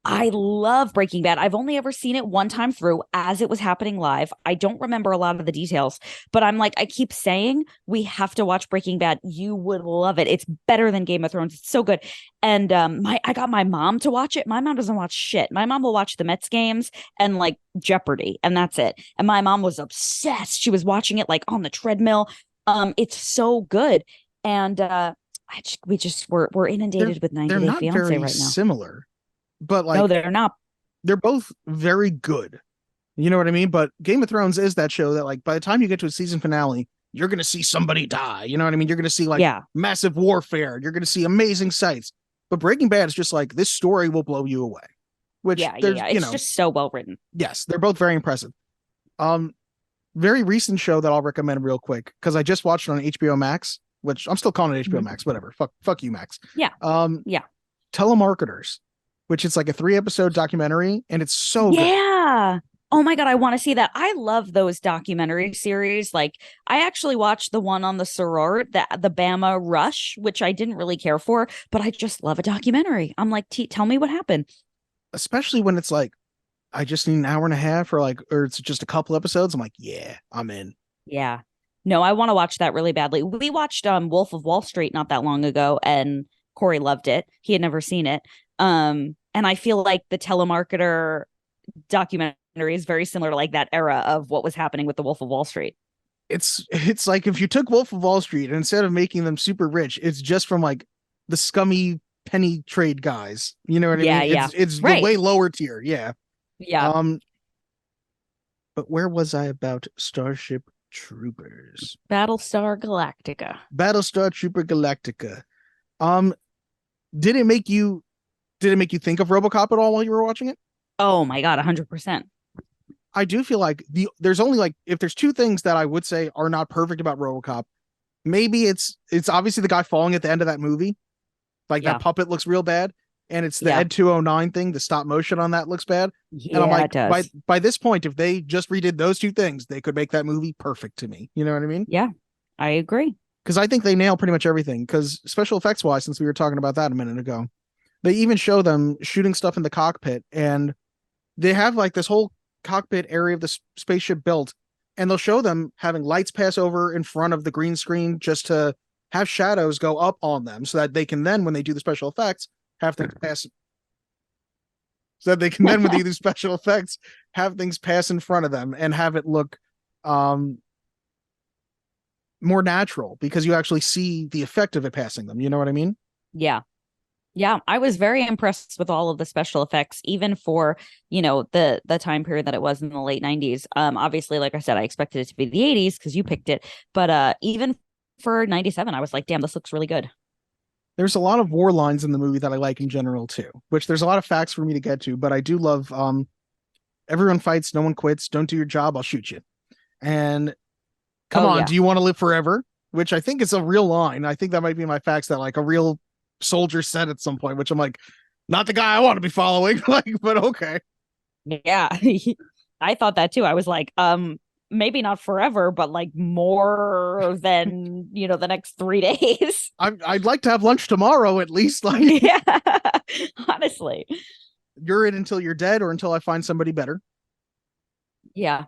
I love Breaking Bad. I've only ever seen it one time through as it was happening live. I don't remember a lot of the details, but I'm like, I keep saying we have to watch Breaking Bad. You would love it. It's better than Game of Thrones. It's so good. And I got my mom to watch it. My mom doesn't watch shit. My mom will watch the Mets games and like Jeopardy, and that's it. And my mom was obsessed. She was watching it like on the treadmill. It's so good. And we're inundated with 90 Day Fiance right now. Similar, but like, no, they're not. They're both very good. You know what I mean? But Game of Thrones is that show that like by the time you get to a season finale, you're going to see somebody die. You know what I mean? You're going to see like massive warfare. You're going to see amazing sights. But Breaking Bad is just like, this story will blow you away. Which it's just so well written. Yes, they're both very impressive. Very recent show that I'll recommend real quick because I just watched it on HBO Max, which I'm still calling it HBO Max, whatever. Fuck you, Max. Yeah. Telemarketers, which is like a 3-episode documentary, and it's so good. Yeah. Oh my God, I want to see that. I love those documentary series. Like, I actually watched the one on the soror, the Bama Rush, which I didn't really care for, but I just love a documentary. I'm like, tell me what happened. Especially when it's like, I just need an hour and a half or it's just a couple episodes. I'm like, yeah, I'm in. Yeah. No, I want to watch that really badly. We watched Wolf of Wall Street not that long ago, and Corey loved it. He had never seen it. And I feel like the telemarketer documentary is very similar to like that era of what was happening with the Wolf of Wall Street. It's like if you took Wolf of Wall Street and instead of making them super rich, it's just from like the scummy penny trade guys. You know what I mean? Yeah. It's the way lower tier. Yeah. Yeah. But where was I about Starship Troopers? Battlestar Galactica. Battlestar Trooper Galactica. Did it make you think of RoboCop at all while you were watching it? Oh my God, 100%. I do feel like there's only like, if there's 2 things that I would say are not perfect about RoboCop, maybe it's obviously the guy falling at the end of that movie. Like that puppet looks real bad. And it's the Ed 209 thing, the stop motion on that looks bad. Yeah, and I'm like, it does. by this point, if they just redid those 2 things, they could make that movie perfect to me. You know what I mean? Yeah, I agree. Because I think they nail pretty much everything. Because special effects wise, since we were talking about that a minute ago, they even show them shooting stuff in the cockpit, and they have like this whole cockpit area of the spaceship built, and they'll show them having lights pass over in front of the green screen just to have shadows go up on them so that they can then, when they do the special effects, have things pass. So that they can then, when they do special effects, have things pass in front of them and have it look more natural because you actually see the effect of it passing them. You know what I mean? Yeah. Yeah, I was very impressed with all of the special effects, even for, you know, the time period that it was in the late 90s. Obviously, like I said, I expected it to be the 80s because you picked it. But even for 97, I was like, damn, this looks really good. There's a lot of war lines in the movie that I like in general, too, which there's a lot of facts for me to get to. But I do love everyone fights, no one quits. Don't do your job, I'll shoot you. And come on, yeah. do you want to live forever? Which I think is a real line. I think that might be my facts that like a real soldier said at some point, which I'm like, not the guy I want to be following. Like, but okay. Yeah. I thought that too. I was like, maybe not forever, but like more than, the next 3 days. I'd like to have lunch tomorrow at least. Like, Yeah. Honestly. you're in until you're dead or until I find somebody better. Yeah.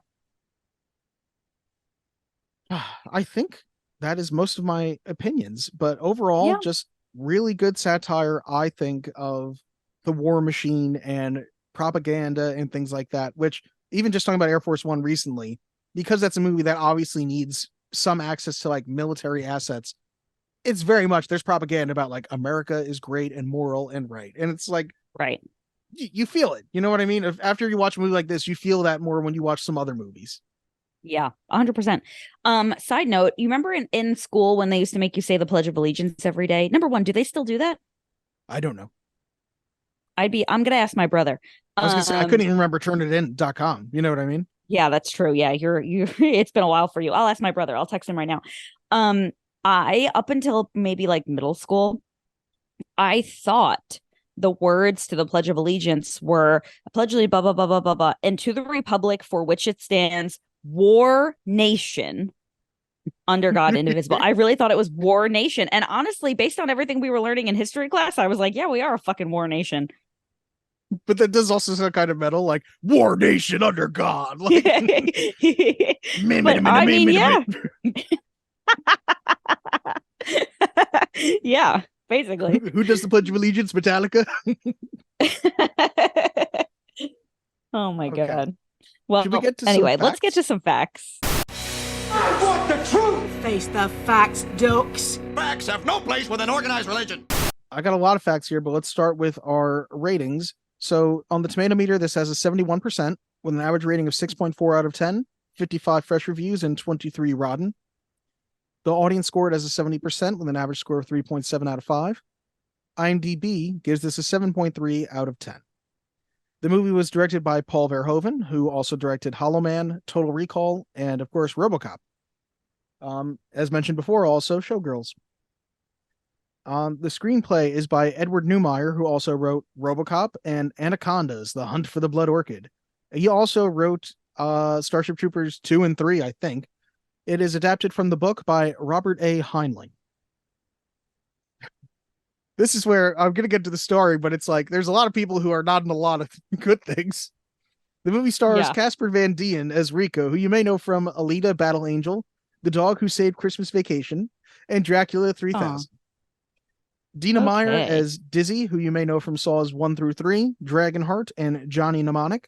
I think that is most of my opinions, but overall, Yeah. just really good satire, I think, of the war machine and propaganda and things like that, which even just talking about Air Force One recently, because that's a movie that obviously needs some access to like military assets. It's very much there's propaganda about like America is great and moral and right. And it's like, Right. you feel it. You know what I mean? After you watch a movie like this, you feel that more when you watch some other movies. Yeah, 100%. Side note, you remember in school when they used to make you say the Pledge of Allegiance every day? Number one, do they still do that? I don't know. I'm gonna ask my brother. I was gonna say I couldn't even remember turnitin.com. You know what I mean? Yeah, that's true. Yeah, you're it's been a while for you. I'll ask my brother. I'll text him right now. I up until maybe like middle school, I thought the words to the Pledge of Allegiance were I pledge allegiance, blah blah blah blah blah blah, and to the republic for which it stands, war nation, under God, indivisible. I really thought it was war nation, and honestly, based on everything we were learning in history class, I was like, yeah, we are a fucking war nation. But that does also sound kind of metal, like war nation under God. Like, but I mean, yeah. Yeah, basically. Who does the Pledge of Allegiance? Metallica? Oh my Okay. God. Well, Should we get to anyway, some let's get facts? to some facts. I want the truth! Face the facts, ducks. Facts have no place with an organized religion. I got a lot of facts here, but let's start with our ratings. So on the tomato meter, this has a 71% with an average rating of 6.4 out of 10, 55 fresh reviews, and 23 rotten. The audience scored as a 70% with an average score of 3.7 out of 5. IMDb gives this a 7.3 out of 10. The movie was directed by Paul Verhoeven, who also directed Hollow Man, Total Recall, and of course RoboCop. As mentioned before, also Showgirls. The screenplay is by Edward Neumeier, who also wrote RoboCop and Anacondas: The Hunt for the Blood Orchid. He also wrote Starship Troopers 2 and 3, I think. It is adapted from the book by Robert A. Heinlein. This is where I'm going to get to the story, but it's like there's a lot of people who are not in a lot of good things. The movie stars Casper Van Dien as Rico, who you may know from Alita: Battle Angel, The Dog Who Saved Christmas Vacation, and Dracula 3000. Dina Meyer as Dizzy, who you may know from Saws 1 through 3, Dragonheart, and Johnny Mnemonic.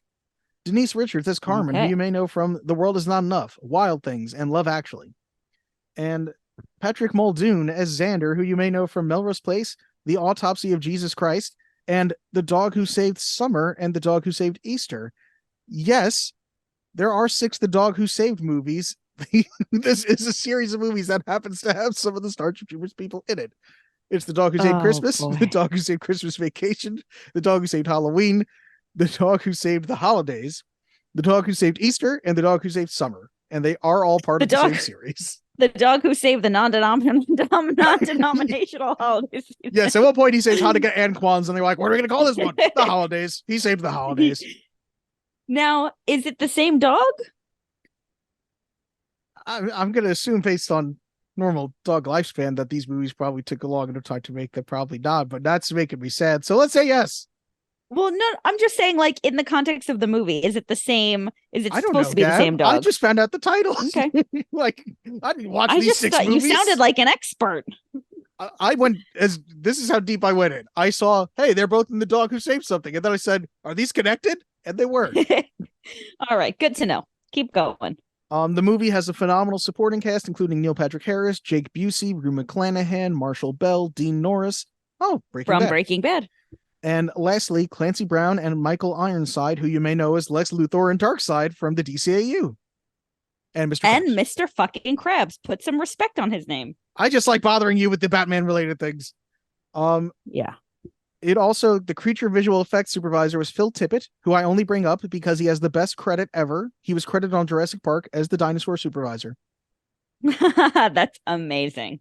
Denise Richards as Carmen, who you may know from The World Is Not Enough, Wild Things, and Love Actually. And Patrick Muldoon as Xander, who you may know from Melrose Place, The Autopsy of Jesus Christ, and The Dog Who Saved Summer and The Dog Who Saved Easter. Yes, there are 6 The Dog Who Saved movies. This is a series of movies that happens to have some of the Starship Troopers people in it. It's The Dog Who Saved Christmas, boy. The Dog Who Saved Christmas Vacation, The Dog Who Saved Halloween, The Dog Who Saved the Holidays, The Dog Who Saved Easter, and The Dog Who Saved Summer. And they are all part of the same series. The Dog Who Saved the non-denominational holidays. Yes, at one point he says Hanukkah and Kwanzaa, and they're like, what are we going to call this one? The holidays. He saved the holidays. Now, is it the same dog? I'm going to assume based on normal dog lifespan that these movies probably took a long enough time to make that probably not, but that's making me sad. So let's say yes. Well, no, I'm just saying, like, in the context of the movie, is it the same? Is it supposed to be Gab. the same dog? I just found out the titles. Okay. Like, I didn't watch I these just 6 thought movies. you sounded like an expert. I went as this is how deep I went in. I saw, hey, they're both in The Dog Who Saved Something. And then I said, are these connected? And they were. All right. Good to know. Keep going. The movie has a phenomenal supporting cast, including Neil Patrick Harris, Jake Busey, Rue McClanahan, Marshall Bell, Dean Norris. Oh, Breaking Bad. And lastly, Clancy Brown and Michael Ironside, who you may know as Lex Luthor and Darkseid from the DCAU. And Mr. And Krabs. Mr. fucking Krabs. Put some respect on his name. I just like bothering you with the Batman related things. Yeah. The creature visual effects supervisor was Phil Tippett, who I only bring up because he has the best credit ever. He was credited on Jurassic Park as the dinosaur supervisor. That's amazing.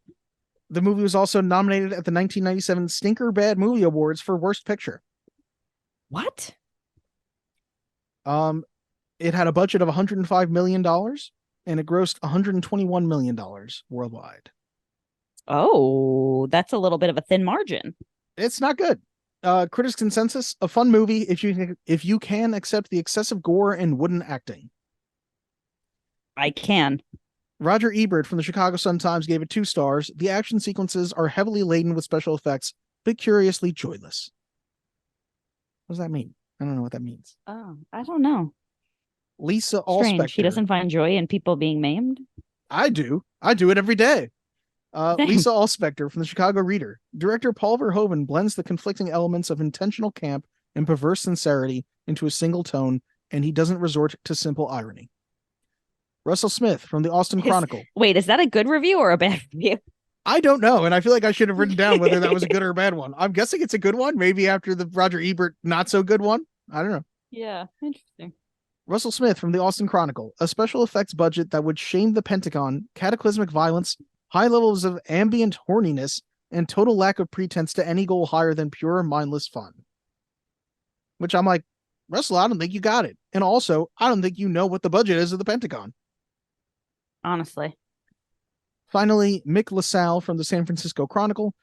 The movie was also nominated at the 1997 Stinker Bad Movie Awards for Worst Picture. What? It had a budget of $105 million and it grossed $121 million worldwide. Oh, that's a little bit of a thin margin. It's not good. Critics' consensus: a fun movie if you can accept the excessive gore and wooden acting. I can. Roger Ebert from the Chicago Sun-Times gave it 2 stars. The action sequences are heavily laden with special effects, but curiously joyless. What does that mean? I don't know what that means. Oh, I don't know. Lisa Strange. Allspector. She doesn't find joy in people being maimed. I do. I do it every day. Lisa Allspector from the Chicago Reader. Director Paul Verhoeven blends the conflicting elements of intentional camp and perverse sincerity into a single tone, and he doesn't resort to simple irony. Russell Smith from the Austin Chronicle. Wait, is that a good review or a bad review? I don't know, and I feel like I should have written down whether that was a good or a bad one. I'm guessing it's a good one, maybe after the Roger Ebert not so good one. I don't know. Yeah, interesting. Russell Smith from the Austin Chronicle. A special effects budget that would shame the Pentagon, cataclysmic violence, high levels of ambient horniness, and total lack of pretense to any goal higher than pure mindless fun. Which I'm like, Russell, I don't think you got it. And also, I don't think you know what the budget is of the Pentagon. Honestly. Finally, Mick LaSalle from the San Francisco Chronicle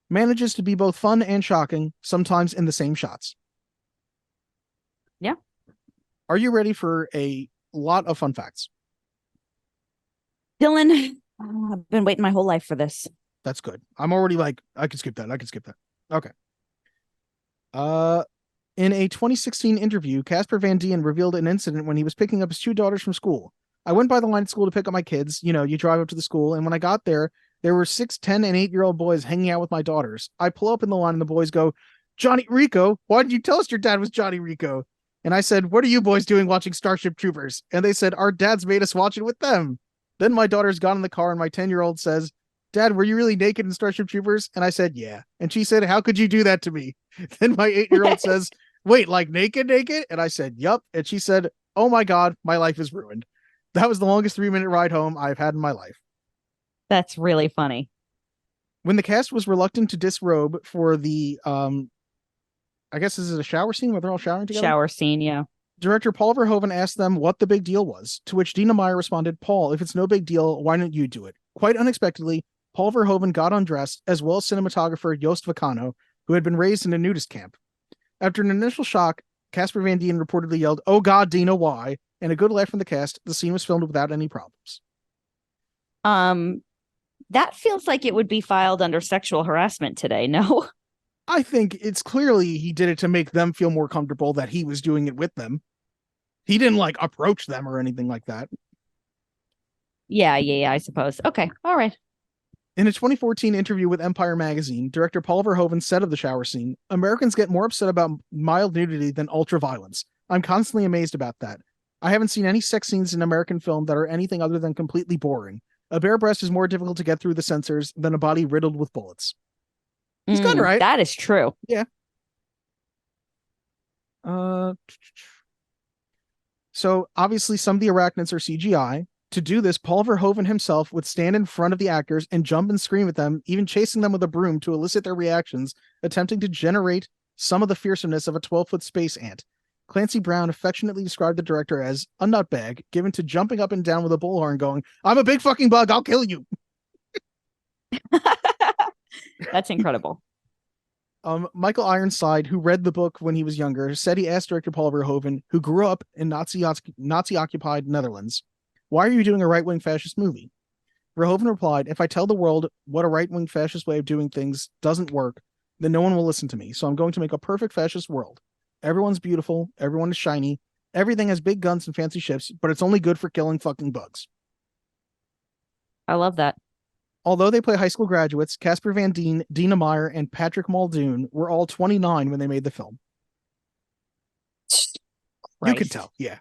manages to be both fun and shocking, sometimes in the same shots. Yeah. Are you ready for a lot of fun facts? Dylan, I've been waiting my whole life for this. That's good. I'm already like, I can skip that. Okay. In a 2016 interview, Casper Van Dien revealed an incident when he was picking up his 2 daughters from school. I went by the line at school to pick up my kids. You know, you drive up to the school, and when I got there, there were 6, 10, and 8-year-old boys hanging out with my daughters. I pull up in the line, and the boys go, "Johnny Rico, why didn't you tell us your dad was Johnny Rico?" And I said, "What are you boys doing watching Starship Troopers?" And they said, "Our dads made us watch it with them." Then my daughters got in the car, and my 10-year-old says, "Dad, were you really naked in Starship Troopers?" And I said, "Yeah." And she said, "How could you do that to me?" Then my 8-year-old says, "Wait, like naked? And I said, "Yup." And she said, "Oh my God, my life is ruined." That was the longest 3-minute ride home I've had in my life. That's really funny. When the cast was reluctant to disrobe for the, I guess this is a shower scene where they're all showering together? Shower scene, yeah. Director Paul Verhoeven asked them what the big deal was, to which Dina Meyer responded, "Paul, if it's no big deal, why don't you do it?" Quite unexpectedly, Paul Verhoeven got undressed, as well as cinematographer Joost Vacano, who had been raised in a nudist camp. After an initial shock, Casper Van Dien reportedly yelled, "Oh God, Dina, why?" And a good laugh from the cast. The scene was filmed without any problems. That feels like it would be filed under sexual harassment today, no? I think it's clearly he did it to make them feel more comfortable that he was doing it with them. He didn't like approach them or anything like that. Yeah, I suppose. Okay, all right. In a 2014 interview with Empire magazine, director Paul Verhoeven said of the shower scene, "Americans get more upset about mild nudity than ultra-violence. I'm constantly amazed about that. I haven't seen any sex scenes in American film that are anything other than completely boring. A bare breast is more difficult to get through the censors than a body riddled with bullets." He's got it right. That is true. Yeah. So obviously some of the arachnids are CGI. To do this, Paul Verhoeven himself would stand in front of the actors and jump and scream at them, even chasing them with a broom to elicit their reactions, attempting to generate some of the fearsomeness of a 12-foot space ant. Clancy Brown affectionately described the director as a nutbag, given to jumping up and down with a bullhorn going, "I'm a big fucking bug, I'll kill you." That's incredible. Michael Ironside, who read the book when he was younger, said he asked director Paul Verhoeven, who grew up in Nazi-occupied Netherlands, "Why are you doing a right-wing fascist movie?" Verhoeven replied, "If I tell the world what a right-wing fascist way of doing things doesn't work, then no one will listen to me. So I'm going to make a perfect fascist world. Everyone's beautiful, everyone is shiny, everything has big guns and fancy ships, but it's only good for killing fucking bugs." I love that. Although they play high school graduates, Casper Van Dien, Dina Meyer, and Patrick Muldoon were all 29 when they made the film. Christ. You could tell, yeah.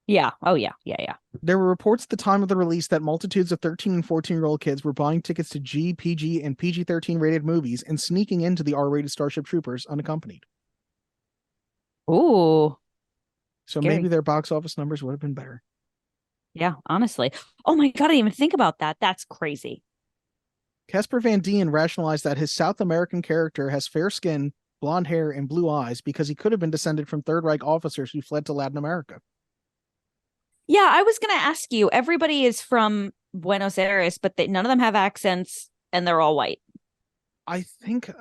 Yeah. Oh, yeah. Yeah. Yeah. There were reports at the time of the release that multitudes of 13 and 14-year-old kids were buying tickets to G, PG, and PG-13 rated movies and sneaking into the R-rated Starship Troopers unaccompanied. Ooh. So Scary. maybe their box office numbers would have been better. Yeah, honestly. Oh my God, I didn't even think about that. That's crazy. Casper Van Dien rationalized that his South American character has fair skin, blonde hair, and blue eyes because he could have been descended from Third Reich officers who fled to Latin America. Yeah, I was going to ask you. Everybody is from Buenos Aires, but none of them have accents and they're all white. I think,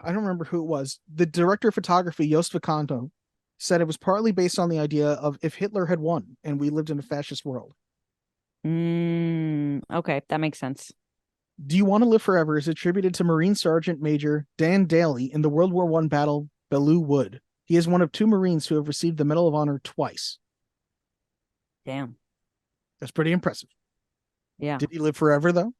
I don't remember who it was. The director of photography, Jost Vicanto, said it was partly based on the idea of if Hitler had won and we lived in a fascist world. Okay, that makes sense. Do You Want to Live Forever is attributed to Marine Sergeant Major Dan Daly in the World War I battle Belleau Wood. He is one of 2 Marines who have received the Medal of Honor twice. Damn. That's pretty impressive. Yeah. Did he live forever, though?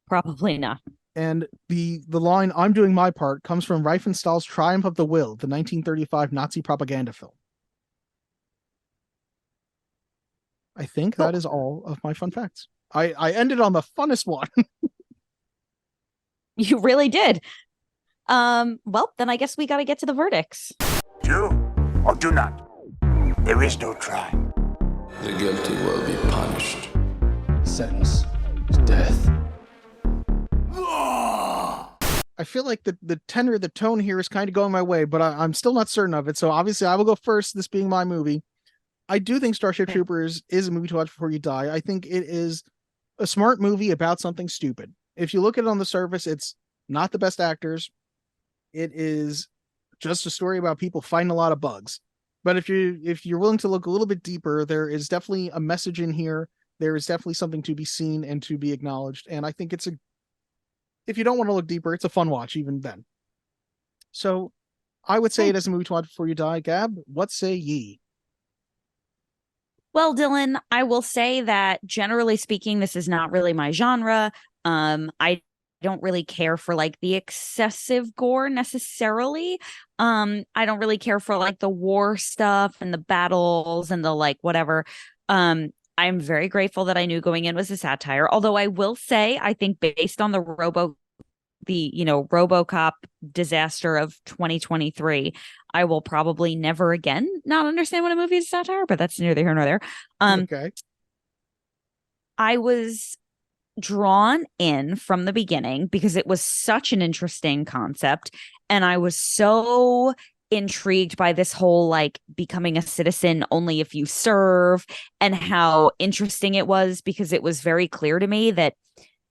Probably not. And the line, "I'm doing my part," comes from Riefenstahl's Triumph of the Will, the 1935 Nazi propaganda film. I think that is all of my fun facts. I ended on the funnest one. You really did. Well, then I guess we got to get to the verdicts. Do or do not. There is no try. The guilty will be punished. Sentence is death. I feel like the tenor, the tone here is kind of going my way, but I'm still not certain of it. So obviously I will go first, this being my movie. I do think Starship Troopers is a movie to watch before you die. I think it is a smart movie about something stupid. If you look at it on the surface, it's not the best actors. It is just a story about people fighting a lot of bugs. But if you're willing to look a little bit deeper, there is definitely a message in here. There is definitely something to be seen and to be acknowledged. And I think if you don't want to look deeper, it's a fun watch even then. So I would say it as a movie to watch before you die. Gab, what say ye? Well, Dylan, I will say that generally speaking, this is not really my genre. I don't really care for like the excessive gore necessarily. I don't really care for like the war stuff and the battles and the like whatever. I'm very grateful that I knew going in was a satire. Although I will say, I think based on the RoboCop disaster of 2023, I will probably never again not understand what a movie is satire, but that's neither here nor there. Okay. I was drawn in from the beginning because it was such an interesting concept, and I was so intrigued by this whole like becoming a citizen only if you serve, and how interesting it was because it was very clear to me that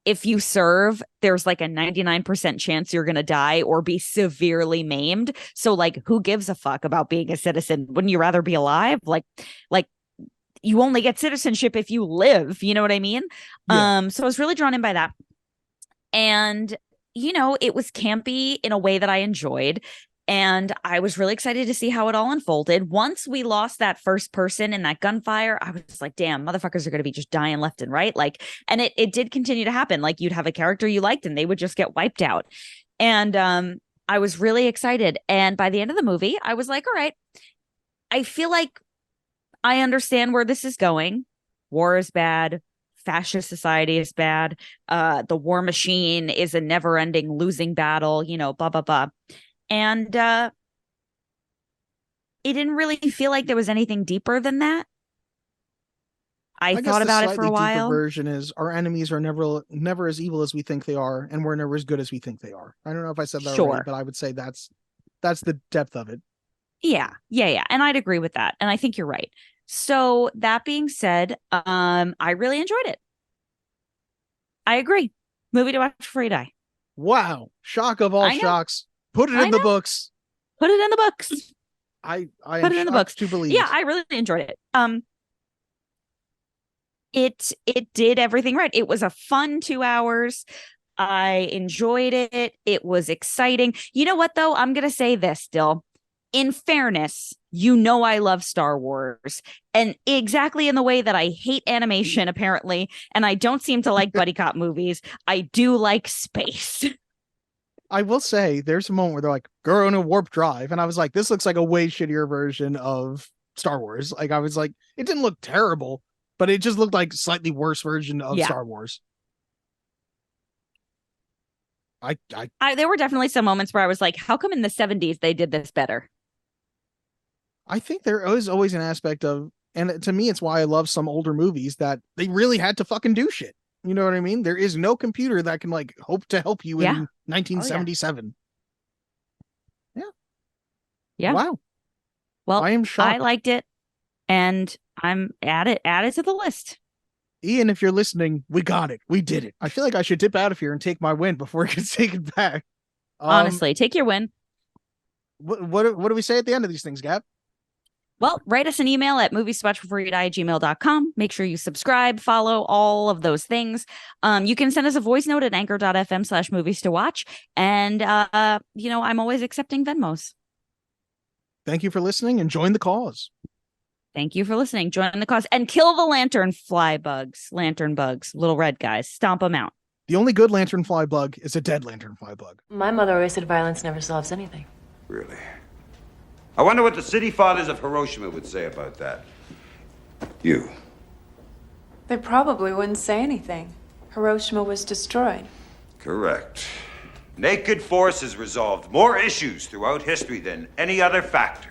if you serve, there's like a 99% chance you're going to die or be severely maimed. So like, who gives a fuck about being a citizen? Wouldn't you rather be alive? Like you only get citizenship if you live, you know what I mean? Yeah. So I was really drawn in by that. And, it was campy in a way that I enjoyed. And I was really excited to see how it all unfolded. Once we lost that first person in that gunfire, I was like, damn, motherfuckers are going to be just dying left and right. Like, and it did continue to happen. Like you'd have a character you liked and they would just get wiped out. And I was really excited. And by the end of the movie, I was like, all right, I feel like I understand where this is going. War is bad. Fascist society is bad. The war machine is a never ending losing battle, blah, blah, blah. And it didn't really feel like there was anything deeper than that. I thought about it for a while. The version is our enemies are never as evil as we think they are, and we're never as good as we think they are. I don't know if I said that right, but I would say that's the depth of it. Yeah. And I'd agree with that. And I think you're right. So that being said, I really enjoyed it. I agree. Movie to watch before you die. Wow. Shock of all shocks. Put it in the books. Put it in the books. I put it in the books to believe. Yeah, I really enjoyed it. It did everything right. It was a fun 2 hours. I enjoyed it. It was exciting. You know what, though? I'm going to say this still. In fairness, I love Star Wars. And exactly in the way that I hate animation, apparently, and I don't seem to like buddy cop movies, I do like space. I will say there's a moment where they're like, girl in a warp drive. And I was like, this looks like a way shittier version of Star Wars. Like I was like, it didn't look terrible, but it just looked like slightly worse version of Star Wars. There were definitely some moments where I was like, how come in the 70s they did this better? I think there is always an aspect of, and to me, it's why I love some older movies that they really had to fucking do shit. You know what I mean? There is no computer that can like hope to help you in 1977. Yeah. Wow. Well, I am shocked. I liked it, and I'm added to the list. Ian, if you're listening, we got it. We did it. I feel like I should dip out of here and take my win before it gets taken back. Honestly, take your win. What do we say at the end of these things, Gab? Well, write us an email at movieswatchbeforeyouDie@gmail.com. Make sure you subscribe, follow, all of those things. You can send us a voice note at anchor.fm/movies to watch. And, I'm always accepting Venmos. Thank you for listening and join the cause. Thank you for listening. Join the cause and kill the lantern bugs, little red guys. Stomp them out. The only good lanternfly bug is a dead lanternfly bug. My mother always said violence never solves anything. Really? I wonder what the city fathers of Hiroshima would say about that. You. They probably wouldn't say anything. Hiroshima was destroyed. Correct. Naked force has resolved more issues throughout history than any other factor.